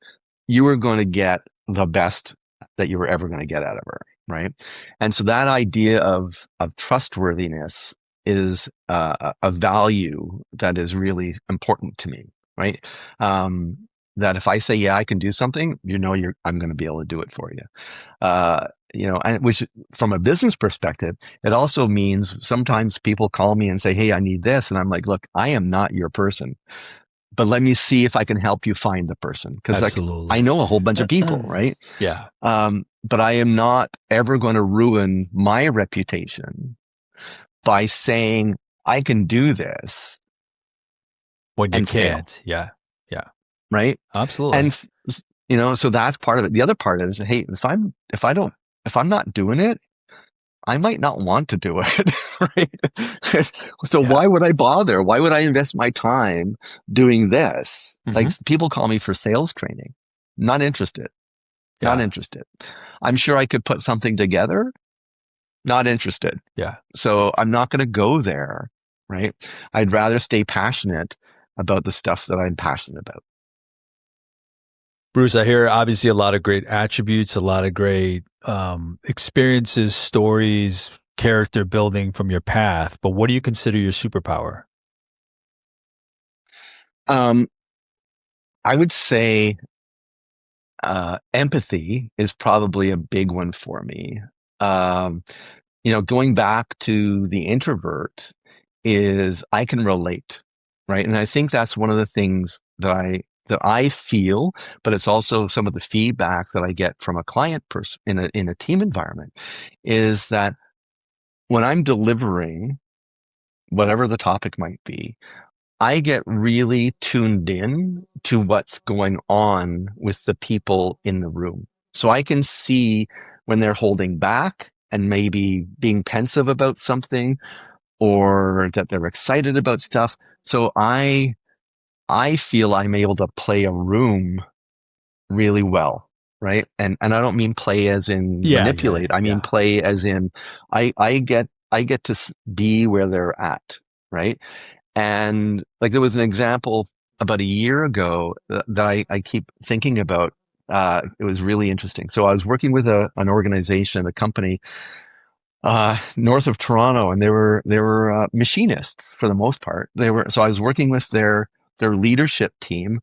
you were going to get the best that you were ever going to get out of her. Right. And so that idea of trustworthiness is a value that is really important to me. Right. That if I say, yeah, I can do something, I'm going to be able to do it for you. Which from a business perspective, it also means sometimes people call me and say, hey, I need this. And I'm like, look, I am not your person, but let me see if I can help you find the person. Cause like I Absolutely. know a whole bunch of people, right? Yeah. But I am not ever going to ruin my reputation by saying I can do this When you and fail. can't. Yeah. Yeah. Right. Absolutely. And, so that's part of it. The other part is, hey, if I'm not doing it, I might not want to do it. Right. So Yeah. why would I bother? Why would I invest my time doing this? Hmm. Like people call me for sales training. Not interested. Not Yeah. interested. I'm sure I could put something together. Not interested. Yeah. So I'm not going to go there. Right. I'd rather stay passionate about the stuff that I'm passionate about. Bruce, I hear obviously a lot of great attributes, a lot of great experiences, stories, character building from your path. But what do you consider your superpower? Um, I would say empathy is probably a big one for me. Um, going back to the introvert is I can relate, right? And I think that's one of the things that I feel, but it's also some of the feedback that I get from a client person in a team environment is that when I'm delivering whatever the topic might be, I get really tuned in to what's going on with the people in the room. So I can see when they're holding back and maybe being pensive about something or that they're excited about stuff. So I feel I'm able to play a room really well, right? And I don't mean play as in Yeah. Yeah. manipulate. I mean Yeah. play as in I get to be where they're at, right? And like there was an example about a year ago that I keep thinking about. It was really interesting. So I was working with an organization, a company north of Toronto, and they were machinists for the most part. So I was working with their leadership team,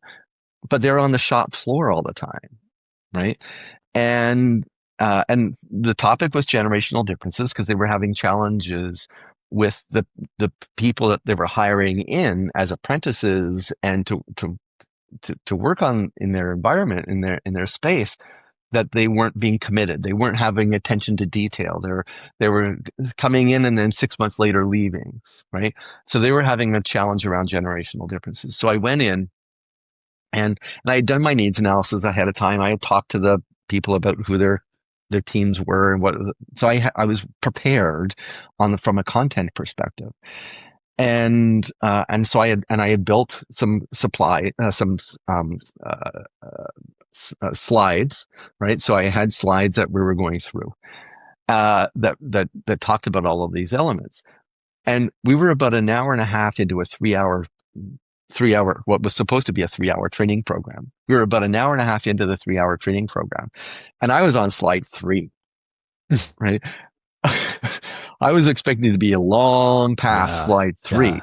but they're on the shop floor all the time, right? And the topic was generational differences because they were having challenges with the people that they were hiring in as apprentices and to work on in their environment in their space that they weren't being committed. They weren't having attention to detail. They were coming in and then 6 months later leaving, right? So they were having a challenge around generational differences. So I went in and I had done my needs analysis ahead of time. I had talked to the people about who their teams were and what. So I was prepared from a content perspective, and so I had built some uh, slides, right? So I had slides that we were going through that talked about all of these elements, and we were about an hour and a half into a 3 hour, what was supposed to be a 3 hour training program. We were about an hour and a half into the 3 hour training program. And I was on slide 3, right? I was expecting to be a long past Yeah. slide Yeah. 3,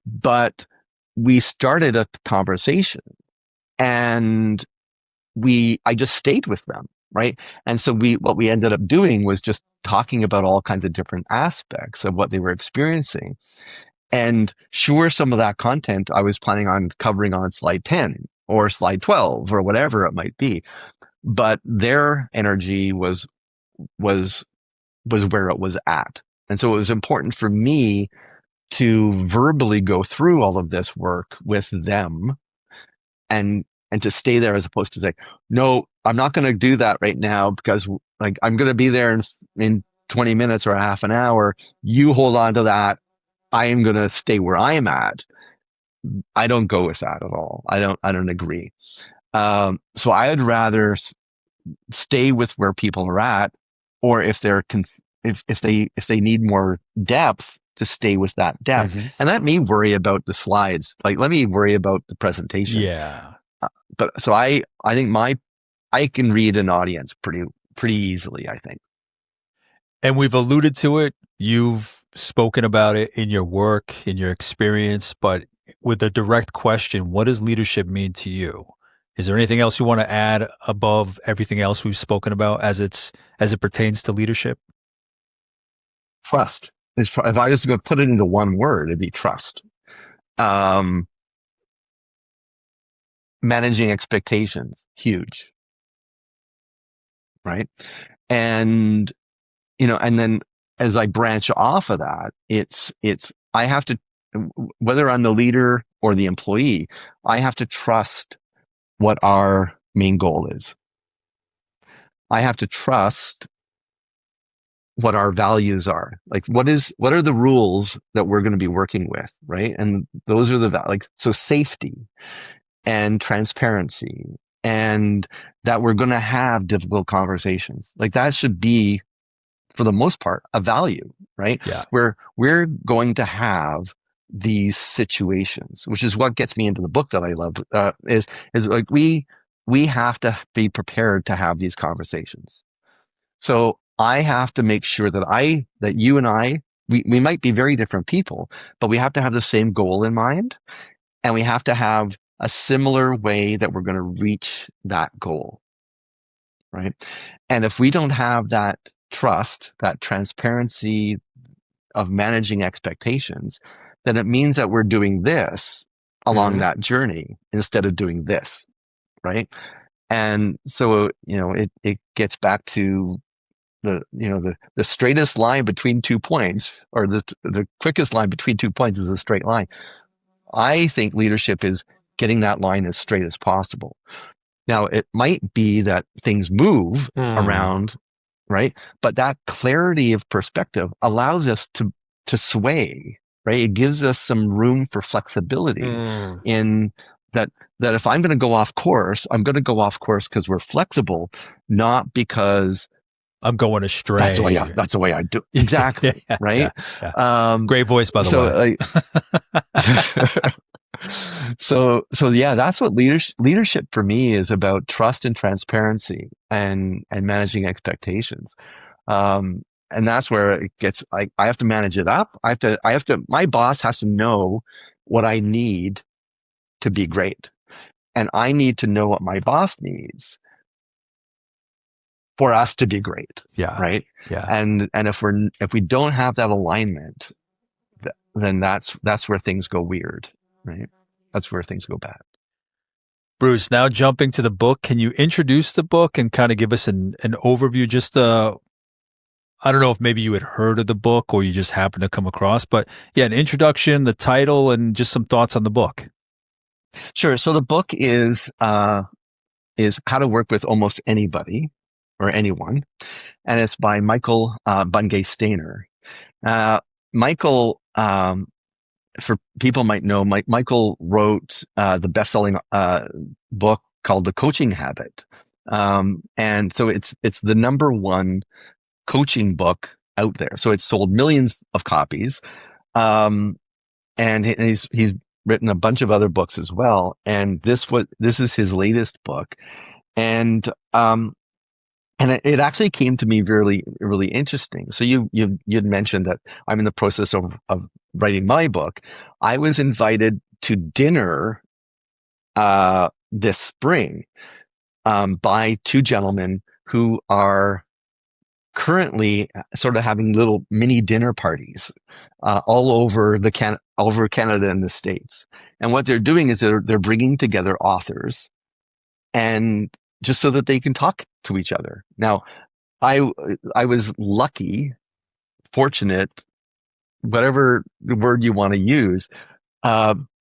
but we started a conversation and I just stayed with them. Right. And so what we ended up doing was just talking about all kinds of different aspects of what they were experiencing. And sure, some of that content I was planning on covering on slide 10 or slide 12 or whatever it might be. But their energy was where it was at. And so it was important for me to verbally go through all of this work with them and to stay there as opposed to say, no, I'm not going to do that right now because like I'm going to be there in 20 minutes or a half an hour. You hold on to that. I am going to stay where I'm at. I don't go with that at all. I don't agree. So I would rather stay with where people are at, or if if they need more depth, to stay with that depth. Mm-hmm. And let me worry about the slides. Like, let me worry about the presentation. Yeah. But so I think I can read an audience pretty easily, I think. And we've alluded to it. You've spoken about it in your work, in your experience, but with a direct question, what does leadership mean to you? Is there anything else you want to add above everything else we've spoken about as it pertains to leadership? Trust. If I was to put it into one word, it'd be trust. Managing expectations, huge, right? And and then as I branch off of that, it's I have to, whether I'm the leader or the employee, I have to trust what our main goal is. I have to trust what our values are. Like, what are the rules that we're going to be working with, right? And those are so safety and transparency, and that we're going to have difficult conversations. Like, that should be, for the most part, a value, right? Yeah. Where we're going to have these situations, which is what gets me into the book that I love, is like we have to be prepared to have these conversations. So I have to make sure that you and I, we might be very different people, but we have to have the same goal in mind, and we have to have a similar way that we're going to reach that goal, right? And if we don't have that trust, that transparency of managing expectations, then it means that we're doing this along that journey instead of doing this, right? And so, it gets back to the straightest line between 2 points, or the quickest line between 2 points, is a straight line. I think leadership is getting that line as straight as possible. Now, it might be that things move around, right? But that clarity of perspective allows us to sway, right? It gives us some room for flexibility in that if I'm going to go off course, I'm going to go off course because we're flexible, not because I'm going astray. That's the way I do. Exactly. Yeah, right. Yeah. Great voice, by the way. So yeah, that's what leadership for me is about: trust and transparency, and managing expectations. And that's where it gets, I have to manage it up. My boss has to know what I need to be great. And I need to know what my boss needs for us to be great. Yeah. Right. Yeah. And if we don't have that alignment, then that's where things go weird. Right. That's where things go bad. Bruce, now jumping to the book, can you introduce the book and kind of give us an overview? Just I don't know if maybe you had heard of the book or you just happened to come across, but yeah, an introduction, the title, and just some thoughts on the book. Sure. So the book is How to Work with Almost Anybody or Anyone, and it's by Michael Bungay Stanier. Michael, for people might know, Michael wrote the best-selling book called The Coaching Habit, and so it's the number one coaching book out there. So it's sold millions of copies, and he's written a bunch of other books as well. And this is his latest book, and it actually came to me really, really interesting. So you'd mentioned that I'm in the process of writing my book. I was invited to dinner this spring by two gentlemen who are currently sort of having little mini dinner parties all over over Canada and the States. And what they're doing is they're bringing together authors, and just so that they can talk to each other. Now, I was lucky, fortunate, whatever the word you want to use,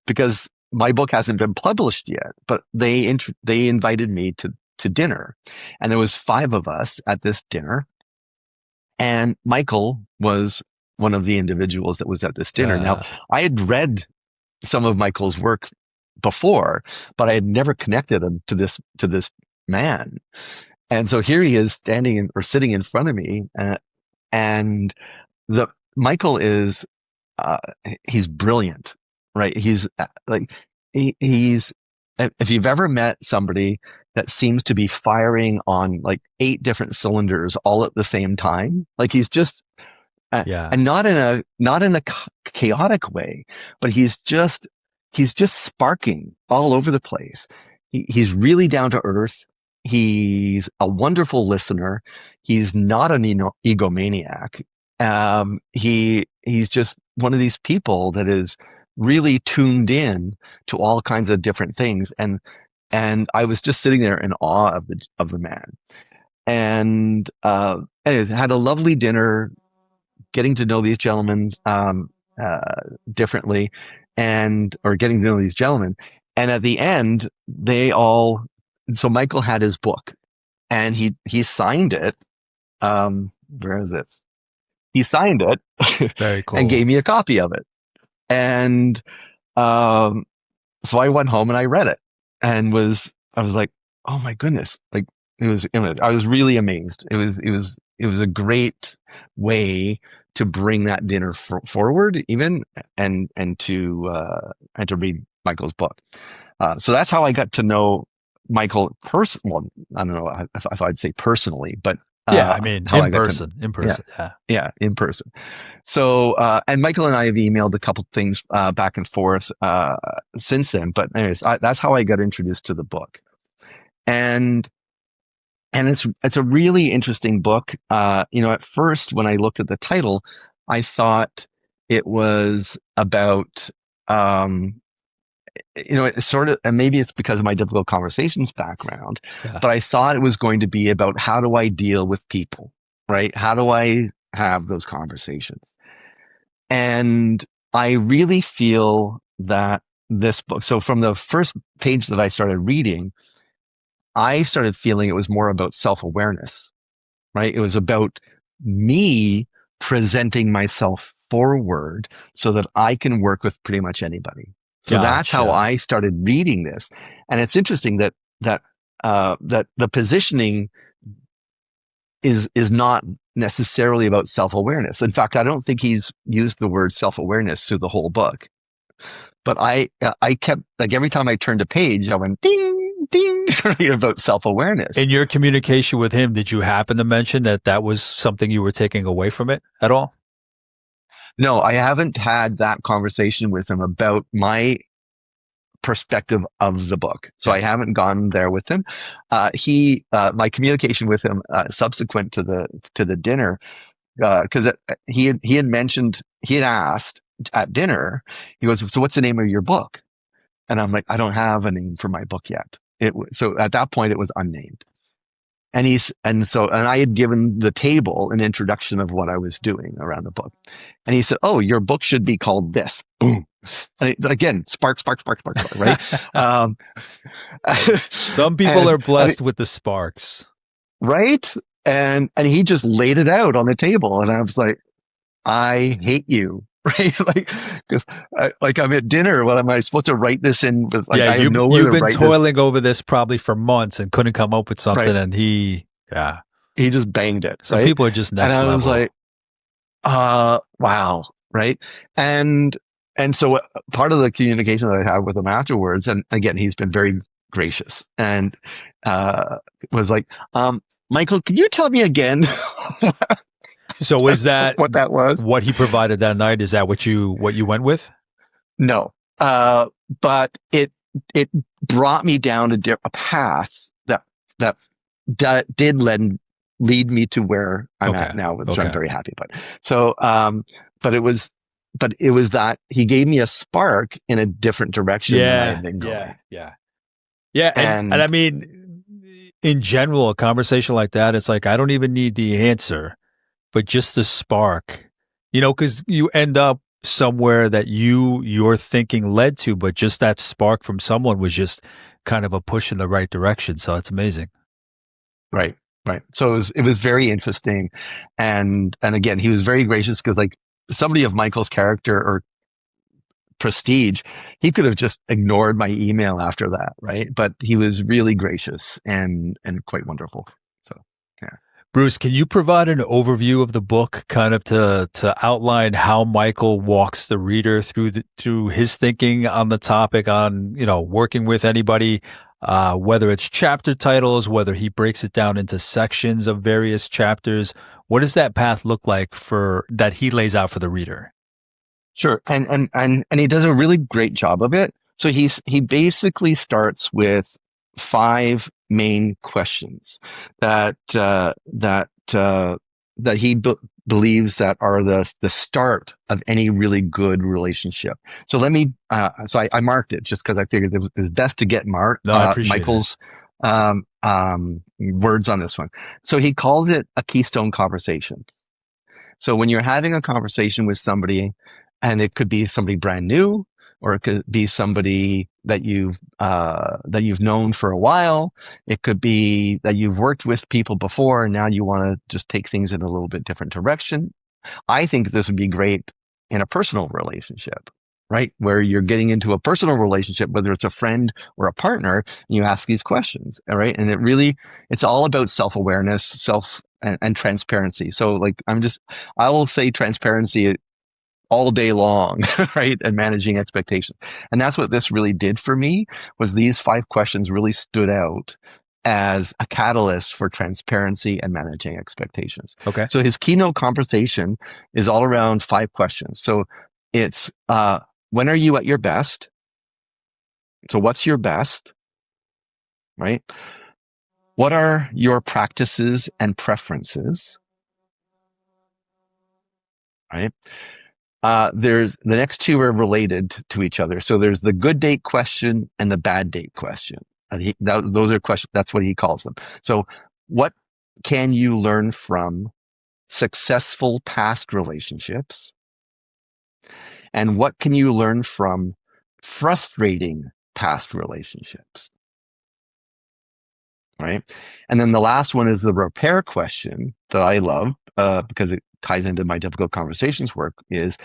because my book hasn't been published yet. But they invited me to dinner, and there was 5 of us at this dinner, and Michael was one of the individuals that was at this dinner. Now, I had read some of Michael's work before, but I had never connected him to this man. And so here he is sitting in front of me, And the Michael is uh, he's brilliant, right? He's like he's if you've ever met somebody that seems to be firing on like 8 different cylinders all at the same time, like he's just Yeah. and not in a chaotic way, but he's just sparking all over the place. He's really down to earth. He's a wonderful listener. He's not an egomaniac. He's just one of these people that is really tuned in to all kinds of different things. And I was just sitting there in awe of the man. And anyways, had a lovely dinner, getting to know these gentlemen differently, and or getting to know these gentlemen. And at the end, they all. So Michael had his book, and he signed it. Where is it? He signed it Very and cool. gave me a copy of it. And um, so I went home and I read it, and I was like, oh my goodness, like I was really amazed. It was a great way to bring that dinner forward, even and to read Michael's book. So that's how I got to know Michael Well, I don't know if I'd say personally, but Yeah, I mean, how I got to know. in Yeah, person. Yeah. yeah, in person. So, and Michael and I have emailed a couple things back and forth since then. But anyways, that's how I got introduced to the book, and it's a really interesting book. At first when I looked at the title, I thought it was about it's sort of, and maybe it's because of my difficult conversations background, Yeah. but I thought it was going to be about how do I deal with people, right? How do I have those conversations? And I really feel that this book, so from the first page that I started reading, I started feeling it was more about self awareness, right? It was about me presenting myself forward so that I can work with pretty much anybody. So that's how Gotcha. I started reading this. And it's interesting that the positioning is not necessarily about self-awareness. In fact, I don't think he's used the word self-awareness through the whole book. But I kept, like, every time I turned a page, I went ding ding about self-awareness. In your communication with him, did you happen to mention that was something you were taking away from it at all? No, I haven't had that conversation with him about my perspective of the book. So Yeah. I haven't gone there with him. My communication with him subsequent to the dinner, because he had mentioned, he had asked at dinner, he goes, so what's the name of your book? And I'm like, I don't have a name for my book yet. So at that point it was unnamed. And I had given the table an introduction of what I was doing around the book. And he said, oh, your book should be called this. Boom. And again, spark, spark, spark, spark, spark, right? Some people are blessed with the sparks. Right? And he just laid it out on the table. And I was like, I hate you. Right? Like I'm at dinner. What am I supposed to write this in? Like, Yeah, I have nowhere you've to been write this. toiling over this probably for months and couldn't come up with something, Right. and yeah. He just banged it. Some Right. people are just And next I was level. like, wow. Right. And so part of the communication that I had with him afterwards, and again, he's been very gracious, and was like, Michael, can you tell me again So is that what that was? what he provided that night? Is that what you went with? No. But it brought me down a path that did lead me to where I'm Okay. at now, which Okay. I'm very happy about. So, but it was that he gave me a spark in a different direction than I had been going. Yeah. And I mean, in general, a conversation like that, it's like, I don't even need the answer, but just the spark, because you end up somewhere that your thinking led to, but just that spark from someone was just kind of a push in the right direction. So it's amazing. Right. Right. So it was very interesting. And again, he was very gracious, because like somebody of Michael's character or prestige, he could have just ignored my email after that. Right. But he was really gracious and quite wonderful. So, yeah. Bruce, can you provide an overview of the book, kind of to outline how Michael walks the reader through his thinking on the topic, on working with anybody, whether it's chapter titles, whether he breaks it down into sections of various chapters? What does that path look like for that he lays out for the reader? Sure. And he does a really great job of it. So he basically starts with five main questions that that he believes that are the start of any really good relationship. So let me I marked it just because I figured it was best to get No, I appreciate it. Michael's words on this one. So he calls it a Keystone conversation. So when you're having a conversation with somebody, and it could be somebody brand new, or it could be somebody that you've known for a while. It could be that you've worked with people before, and now you want to just take things in a little bit different direction. I think this would be great in a personal relationship, right? Where you're getting into a personal relationship, whether it's a friend or a partner, and you ask these questions, all right? And it's all about self-awareness, and transparency. So like, I will say transparency all day long, right? And managing expectations. And that's what this really did for me, was these five questions really stood out as a catalyst for transparency and managing expectations. Okay. So his keynote conversation is all around five questions. So it's, when are you at your best? So what's your best, right? What are your practices and preferences, right? There's the next two are related to each other. So there's the good date question and the bad date question. And those are questions. That's what he calls them. So what can you learn from successful past relationships? And what can you learn from frustrating past relationships? Right. And then the last one is the repair question that I love, because it ties into my difficult conversations work, is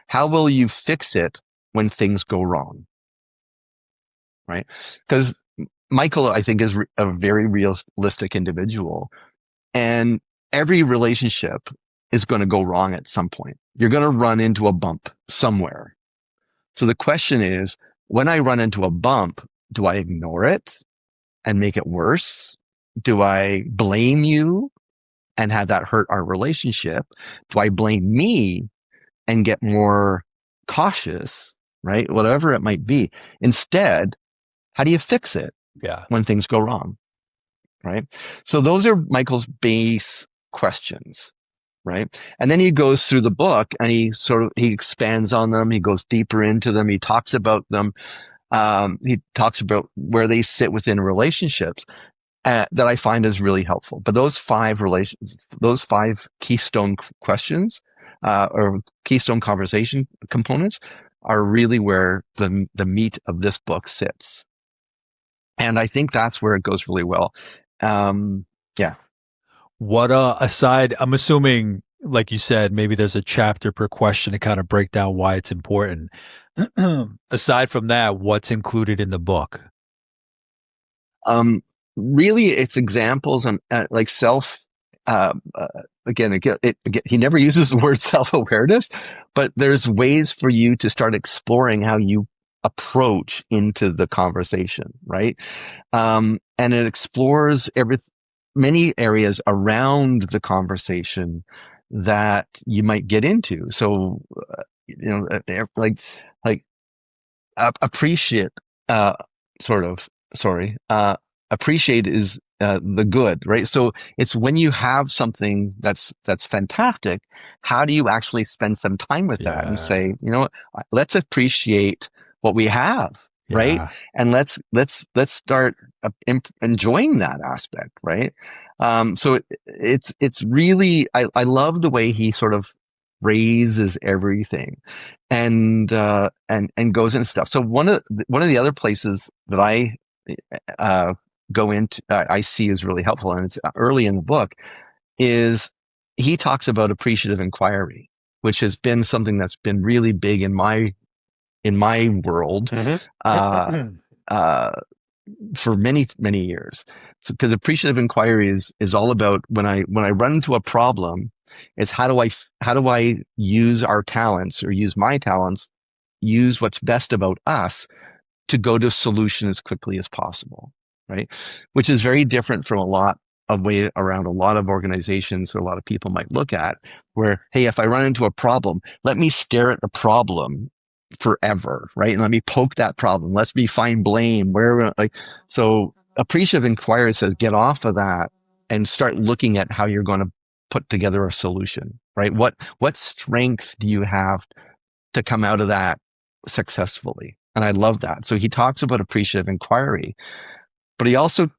how will you fix it when things go wrong? Right. Because Michael, I think, is a very realistic individual, and every relationship is going to go wrong at some point. You're going to run into a bump somewhere. So the question is, when I run into a bump, do I ignore it and make it worse? Do I blame you and have that hurt our relationship? Do I blame me and get more cautious, right? Whatever it might be. Instead, how do you fix it Yeah. when things go wrong, right? So those are Michael's base questions, right? And then he goes through the book and he expands on them. He goes deeper into them. He talks about them. He talks about where they sit within relationships. That I find is really helpful. But those five keystone questions, or keystone conversation components, are really where the meat of this book sits. And I think that's where it goes really well. Yeah. What aside, I'm assuming, like you said, maybe there's a chapter per question to kind of break down why it's important. Aside from that, what's included in the book? Really, it's examples on like self. Again, he never uses the word self-awareness, but there's ways for you to start exploring how you approach into the conversation, right? And it explores many areas around the conversation that you might get into. So, like appreciate, appreciate is the good, right? So it's when you have something that's fantastic, how do you actually spend some time with that and say, let's appreciate what we have, right? Yeah. And let's start enjoying that aspect, right? So it's really, I love the way he sort of raises everything and goes into stuff. So one of the other places that I go into, I see is really helpful, and it's early in the book, is he talks about appreciative inquiry, which has been something that's been really big in my world. Mm-hmm. for many, many years. So, because appreciative inquiry is all about when I run into a problem, it's how do I use our talents or use my talents, use what's best about us to go to a solution as quickly as possible, right? Which is very different from a lot of way around a lot of organizations or a lot of people might look at where, hey, if I run into a problem, let me stare at the problem forever, right? And let me poke that problem. Let's me find blame where, like, so appreciative inquiry says, get off of that and start looking at how you're going to put together a solution, right? What strength do you have to come out of that successfully? And I love that. So he talks about appreciative inquiry, but he also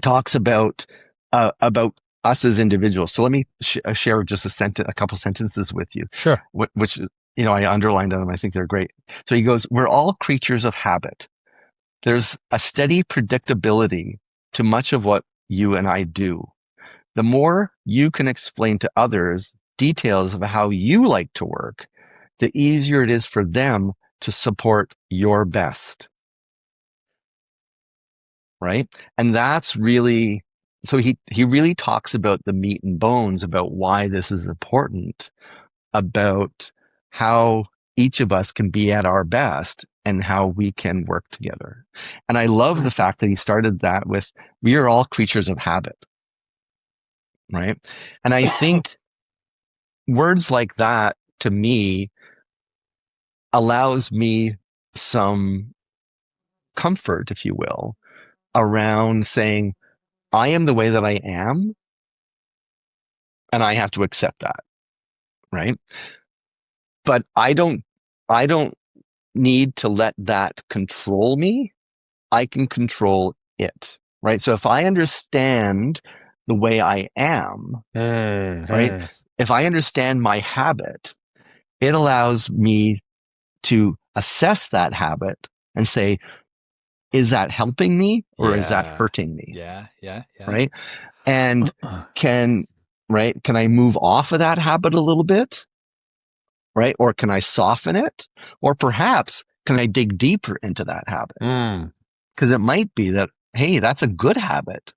talks about us as individuals. So let me share just a couple sentences with you. Sure. Which I underlined them. I think they're great. So he goes, we're all creatures of habit. There's a steady predictability to much of what you and I do. The more you can explain to others details of how you like to work, the easier it is for them to support your best. Right? And that's really, so he really talks about the meat and bones about why this is important, about how each of us can be at our best and how we can work together. And I love the fact that he started that with, we are all creatures of habit. Right? And I think words like that to me allows me some comfort, if you will, around saying, I am the way that I am, and I have to accept that, right? But I don't need to let that control me. I can control it, right? So if I understand the way I am, right? If I understand my habit, it allows me to assess that habit and say, is that helping me or is that hurting me? Yeah. Right? And can I move off of that habit a little bit? Right? Or can I soften it? Or perhaps can I dig deeper into that habit? Because it might be that, hey, that's a good habit,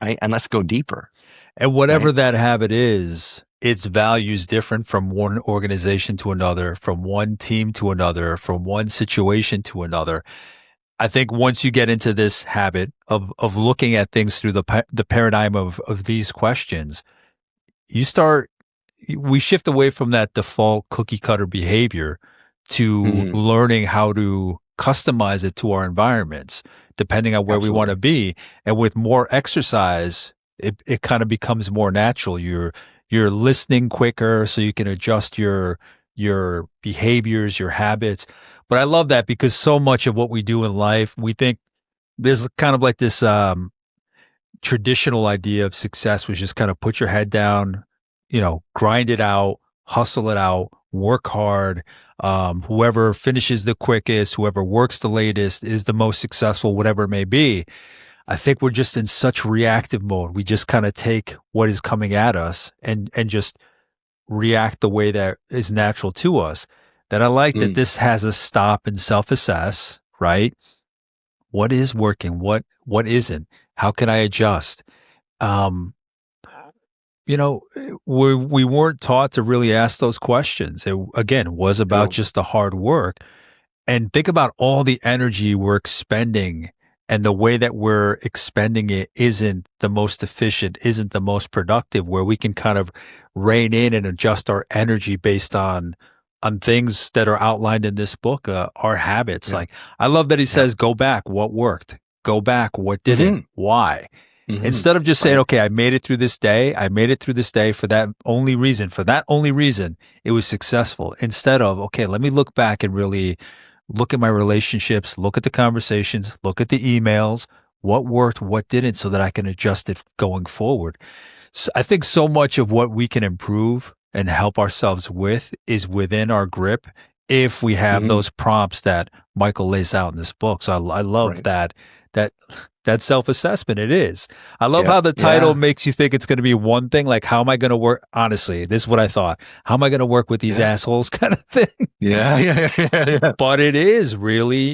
right? And let's go deeper. And whatever that habit is, its values different from one organization to another, from one team to another, from one situation to another. I think once you get into this habit of looking at things through the paradigm of these questions, we shift away from that default cookie cutter behavior to learning how to customize it to our environments, depending on where we want to be. And with more exercise, it kind of becomes more natural. You're listening quicker so you can adjust your behaviors, your habits. But I love that because so much of what we do in life, we think there's kind of like this traditional idea of success was just kind of put your head down, grind it out, hustle it out, work hard. Whoever finishes the quickest, whoever works the latest is the most successful, whatever it may be. I think we're just in such reactive mode. We just kind of take what is coming at us and just react the way that is natural to us. That I like that this has us stop and self-assess, right? What is working? What isn't? How can I adjust? We weren't taught to really ask those questions. It, again, was about just the hard work. And think about all the energy we're expending and the way that we're expending it isn't the most efficient, isn't the most productive, where we can kind of rein in and adjust our energy based on things that are outlined in this book, our habits. Like, I love that he says, go back, what worked? Go back, what didn't? Why? Instead of just saying, okay, I made it through this day. I made it through this day for that only reason. For that only reason, it was successful. Instead of, okay, let me look back and really look at my relationships, look at the conversations, look at the emails, what worked, what didn't, so that I can adjust it going forward. So I think so much of what we can improve and help ourselves with is within our grip if we have those prompts that Michael lays out in this book. So I love that self-assessment. It is. I love how the title makes you think it's going to be one thing. Like, how am I going to work? Honestly, this is what I thought. How am I going to work with these assholes kind of thing? Yeah. But it is really,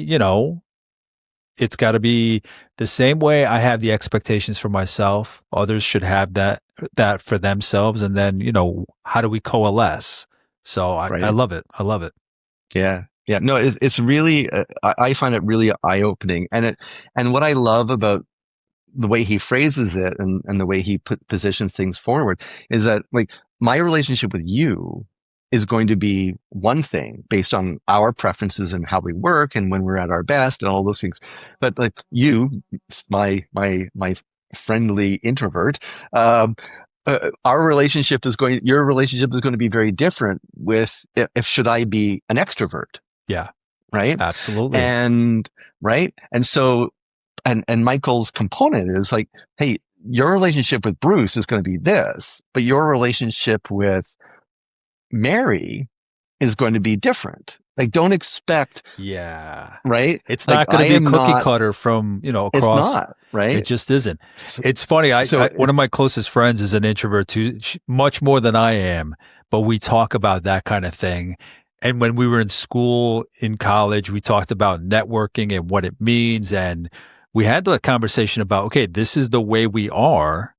it's got to be the same way I have the expectations for myself. Others should have that for themselves. And then, how do we coalesce? So I Right. love it. I love it. Yeah. Yeah. No, it's really, I find it really eye opening. And what I love about the way he phrases it and the way he positions things forward is that like my relationship with you is going to be one thing based on our preferences and how we work and when we're at our best and all those things. But like you, my friendly introvert, your relationship is going to be very different with if should I be an extrovert, Yeah, right? absolutely. And right. And so and Michael's component is like, hey, your relationship with Bruce is going to be this, but your relationship with Mary is going to be different. Like, don't expect, Yeah. right? It's Like, not going to I be a am cookie not, cutter from, it's across. not, It right? just isn't. So, It's funny. so One of my closest friends is an introvert too, much more than I am, but we talk about that kind of thing. And when we were in school, in college, we talked about networking and what it means. And we had the conversation about, okay, this is the way we are,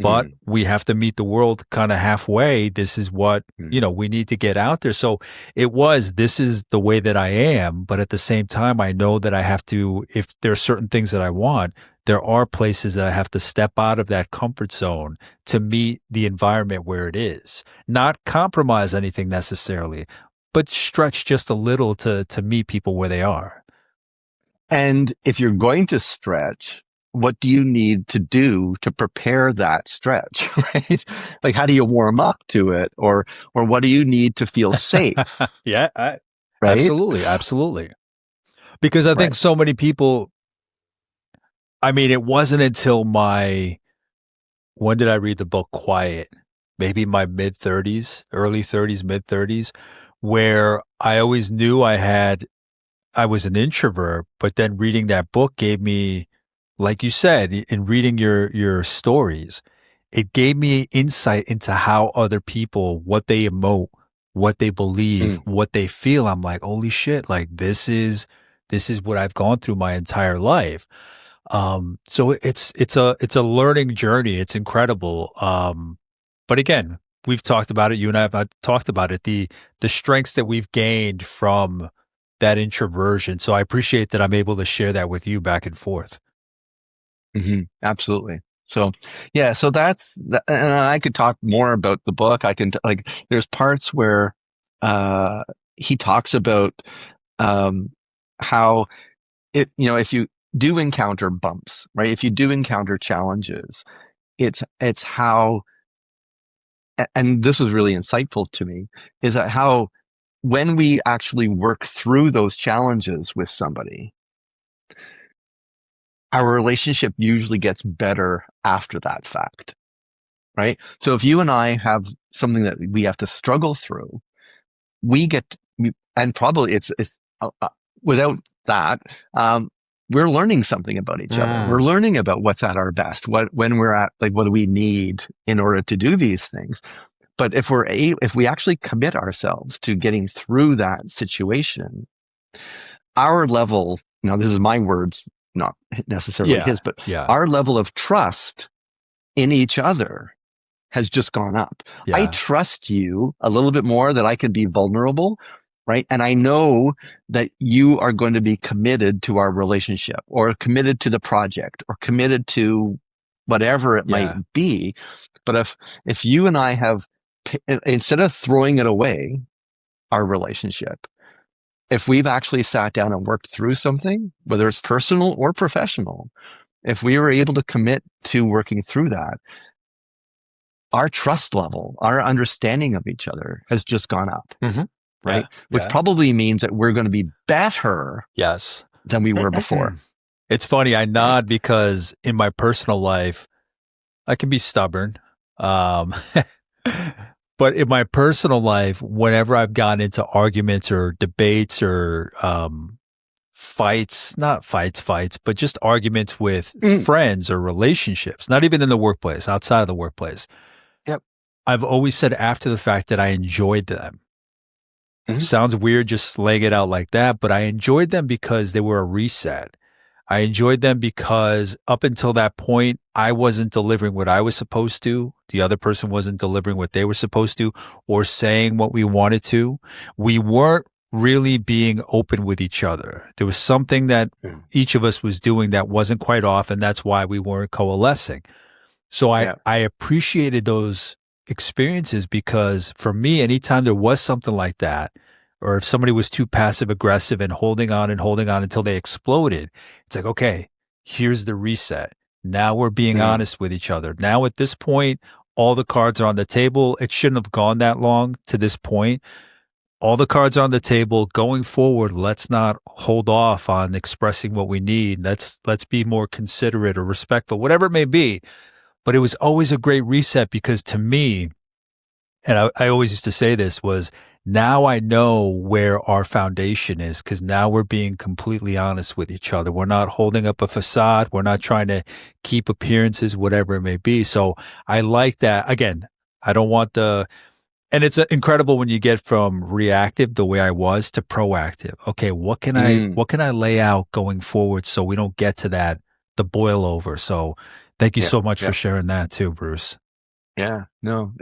but mm, we have to meet the world kind of halfway. This is what, mm. we need to get out there. So this is the way that I am. But at the same time, I know that I have to, if there are certain things that I want, there are places that I have to step out of that comfort zone to meet the environment where it is, not compromise anything necessarily, but stretch just a little to meet people where they are. And if you're going to stretch, what do you need to do to prepare that stretch, right? Like, how do you warm up to it? Or what do you need to feel safe, Yeah, right? absolutely. Absolutely. Because I think Right. so many people, I mean, it wasn't until when did I read the book Quiet? Maybe my mid 30s, early 30s, mid 30s, where I always knew I was an introvert, but then reading that book gave me, like you said, in reading your stories, it gave me insight into how other people, what they emote, what they believe, Mm. what they feel. I'm like, holy shit, like this is what I've gone through my entire life. So it's a learning journey. It's incredible. But again, we've talked about it. You and I have talked about it. The strengths that we've gained from that introversion. So I appreciate that I'm able to share that with you back and forth. Absolutely. So, yeah, so and I could talk more about the book. I can, like, there's parts where, uh, he talks about, um, how if you do encounter bumps, right? If you do encounter challenges, it's how, and this was really insightful to me, is that how when we actually work through those challenges with somebody, our relationship usually gets better after that fact, right? So if you and I have something that we have to struggle through, and probably it's without that, we're learning something about each other. We're Mm. learning about what's at our best, when we're at, like, what do we need in order to do these things. But if we actually commit ourselves to getting through that situation, our level, now this is my words, not necessarily Yeah. his, but Yeah. our level of trust in each other has just gone up. I Yeah. trust you a little bit more that I can be vulnerable, right? And I know that you are going to be committed to our relationship or committed to the project or committed to whatever it might Yeah. be. But if you and I have, instead of throwing it away, our relationship, if we've actually sat down and worked through something, whether it's personal or professional, if we were able to commit to working through that, our trust level, our understanding of each other has just gone up, Hmm. Yeah. right? Which Yeah. probably means that we're going to be better Yes. than we were before. It's funny. I Right. nod because in my personal life, I can be stubborn. Um, but in my personal life, whenever I've gotten into arguments or debates or fights, not fights, but just arguments with Mm. friends or relationships, not even in the workplace, outside of the workplace, Yep. I've always said after the fact that I enjoyed them. Mhm. Sounds weird just laying it out like that, but I enjoyed them because they were a reset. I enjoyed them because up until that point, I wasn't delivering what I was supposed to. The other person wasn't delivering what they were supposed to or saying what we wanted to. We weren't really being open with each other. There was something that Mm. each of us was doing that wasn't quite off, and that's why we weren't coalescing. So Yeah. I appreciated those experiences because for me, anytime there was something like that, or if somebody was too passive aggressive and holding on until they exploded, it's like, okay, here's the reset. Now we're being Mm. honest with each other. Now at this point, all the cards are on the table. It shouldn't have gone that long to this point. All the cards are on the table. Going forward, let's not hold off on expressing what we need. Let's be more considerate or respectful, whatever it may be. But it was always a great reset because to me, and I always used to say this was now I know where our foundation is because now we're being completely honest with each other. We're not holding up a facade. We're not trying to keep appearances, whatever it may be. So I like that. Again, I don't want and it's incredible when you get from reactive the way I was to proactive. Okay, Mm. what can I lay out going forward so we don't get to the boil over. So thank you Yeah. so much for Yeah. sharing that too, Bruce. Yeah. No,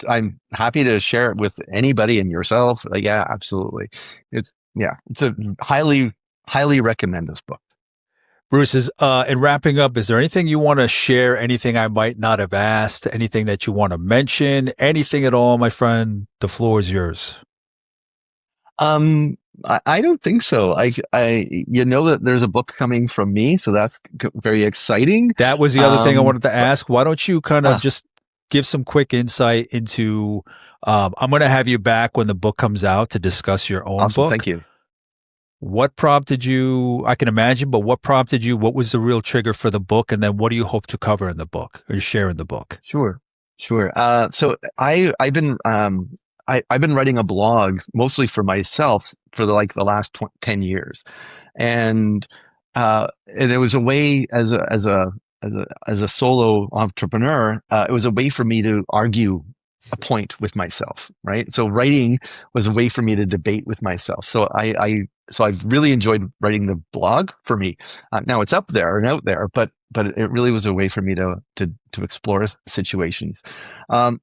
I'm happy to share it with anybody and yourself. Yeah, absolutely. It's a highly recommend this book. Bruce is in wrapping up, is there anything you want to share? Anything I might not have asked? Anything that you want to mention? Anything at all, my friend? The floor is yours. I don't think so. You know that there's a book coming from me, so that's very exciting. That was the other thing I wanted to But ask. Why don't you kind of just give some quick insight into? I'm going to have you back when the book comes out to discuss your own awesome. book. Thank you. What prompted you? I can imagine, but what prompted you? What was the real trigger for the book? And then what do you hope to cover in the book or share in the book? Sure. Sure. So I've been writing a blog mostly for myself for the last 10 years. And it was a way as a solo entrepreneur, it was a way for me to argue a point with myself, right? So writing was a way for me to debate with myself. So I've really enjoyed writing the blog for me. Now it's up there and out there, but it really was a way for me to explore situations.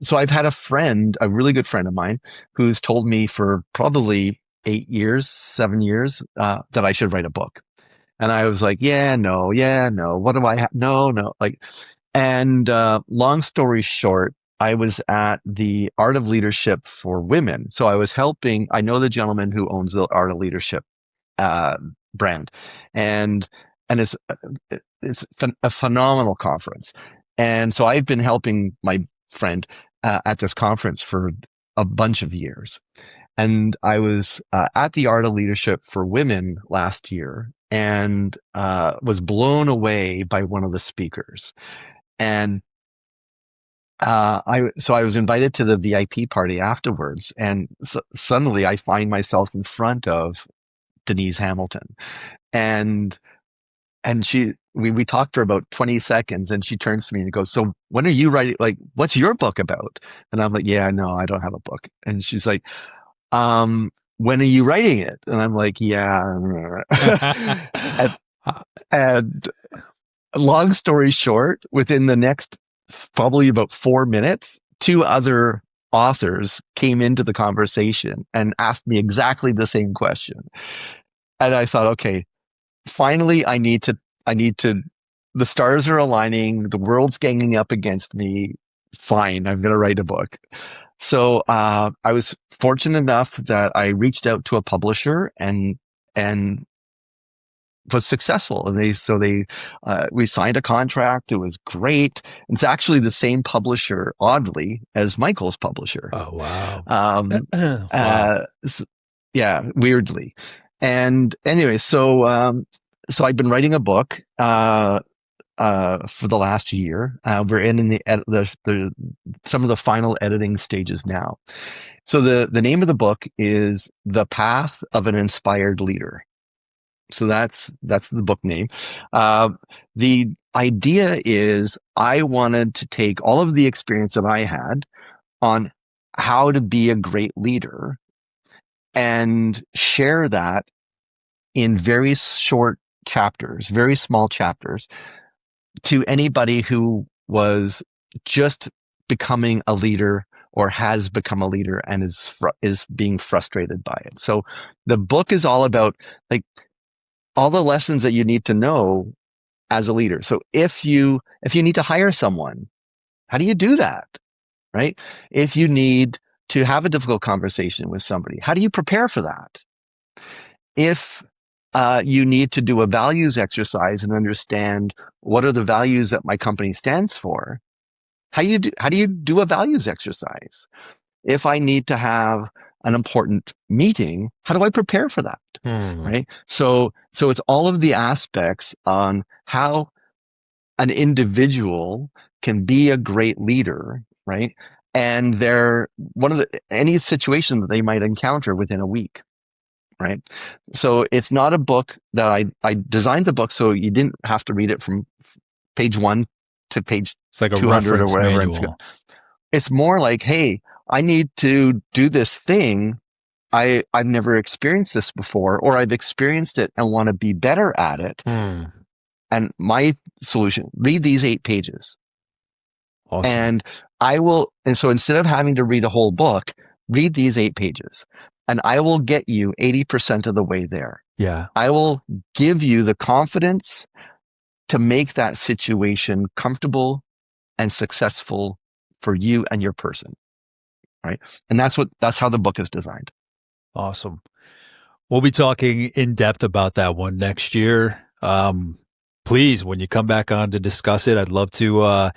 So I've had a really good friend of mine, who's told me for probably 8 years, 7 years, that I should write a book. And I was like, yeah, no. What do I have? No, no. And long story short, I was at the Art of Leadership for Women. So I was helping. I know the gentleman who owns the Art of Leadership uh, brand, and it's a phenomenal conference. And so I've been helping my friend at this conference for a bunch of years. And I was at the Art of Leadership for Women last year and was blown away by one of the speakers. And I was invited to the VIP party afterwards, and suddenly I find myself in front of Denise Hamilton, and we talked for about 20 seconds, and she turns to me and goes, "So when are you writing? Like, what's your book about?" And I'm like, "Yeah, no, I don't have a book." And she's like, when are you writing it? And I'm like, yeah. and, and long story short, within the next probably about 4 minutes, two other authors came into the conversation and asked me exactly the same question. And I thought, okay, finally, I need to, the stars are aligning. The world's ganging up against me. Fine. I'm going to write a book. So, I was fortunate enough that I reached out to a publisher and was successful. And we signed a contract. It was great. It's actually the same publisher, oddly, as Michael's publisher. Oh, wow. Um, Wow. yeah, weirdly. And anyway, so I've been writing a book, for the last year. We're in some of the final editing stages now. So the name of the book is The Path of an Inspired Leader. So that's the book name. The idea is I wanted to take all of the experience that I had on how to be a great leader and share that in very short chapters, very small chapters, to anybody who was just becoming a leader or has become a leader and is being frustrated by it. So the book is all about like all the lessons that you need to know as a leader. So if you need to hire someone, how do you do that? Right? If you need to have a difficult conversation with somebody, how do you prepare for that? If you need to do a values exercise and understand what are the values that my company stands for, how do you do a values exercise? If I need to have an important meeting, how do I prepare for that? Right? So it's all of the aspects on how an individual can be a great leader, right? And they're any situation that they might encounter within a week, right? So it's not a book that I designed the book so you didn't have to read it from page 1 to page It's like a 200 or reference whatever. manual. It's more like, hey, I need to do this thing. I've never experienced this before, or I've experienced it and want to be better at it. And my solution, read these 8 pages. Awesome. And so instead of having to read a whole book, read these 8 pages and I will get you 80% of the way there. Yeah. I will give you the confidence to make that situation comfortable and successful for you and your person. Right. And that's how the book is designed. Awesome. We'll be talking in depth about that one next year. Please, when you come back on to discuss it, I'd love to.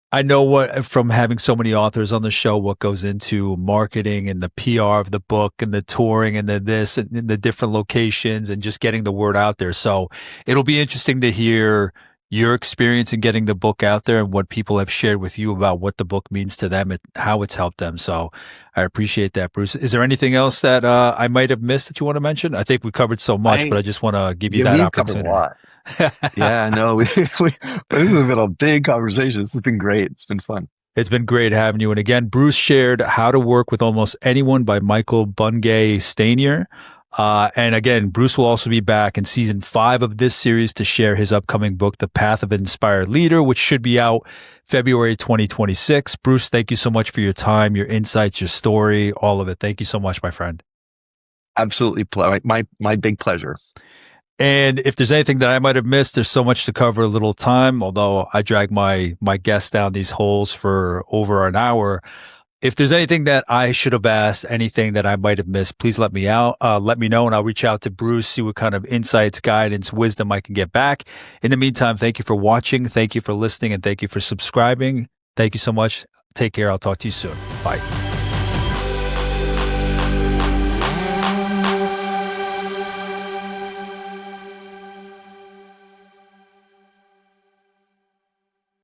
I know from having so many authors on the show, what goes into marketing and the PR of the book and the touring and the this and the different locations and just getting the word out there. So it'll be interesting to hear your experience in getting the book out there and what people have shared with you about what the book means to them and how it's helped them. So I appreciate that, Bruce. Is there anything else that I might have missed that you want to mention? I think we covered so much, but I just want to give you that opportunity. Covered a lot. Yeah, no, this has been a big conversation. This has been great. It's been fun. It's been great having you. And again, Bruce shared How to Work with Almost Anyone by Michael Bungay Stanier. And again, Bruce will also be back in season 5 of this series to share his upcoming book, The Path of an Inspired Leader, which should be out February 2026. Bruce, thank you so much for your time, your insights, your story, all of it. Thank you so much, my friend. Absolutely. My big pleasure. And if there's anything that I might have missed, there's so much to cover, a little time, although I drag my guests down these holes for over an hour. If there's anything that I should have asked, anything that I might have missed, please let me know, and I'll reach out to Bruce, see what kind of insights, guidance, wisdom I can get back. In the meantime, thank you for watching, thank you for listening, and thank you for subscribing. Thank you so much. Take care. I'll talk to you soon. Bye.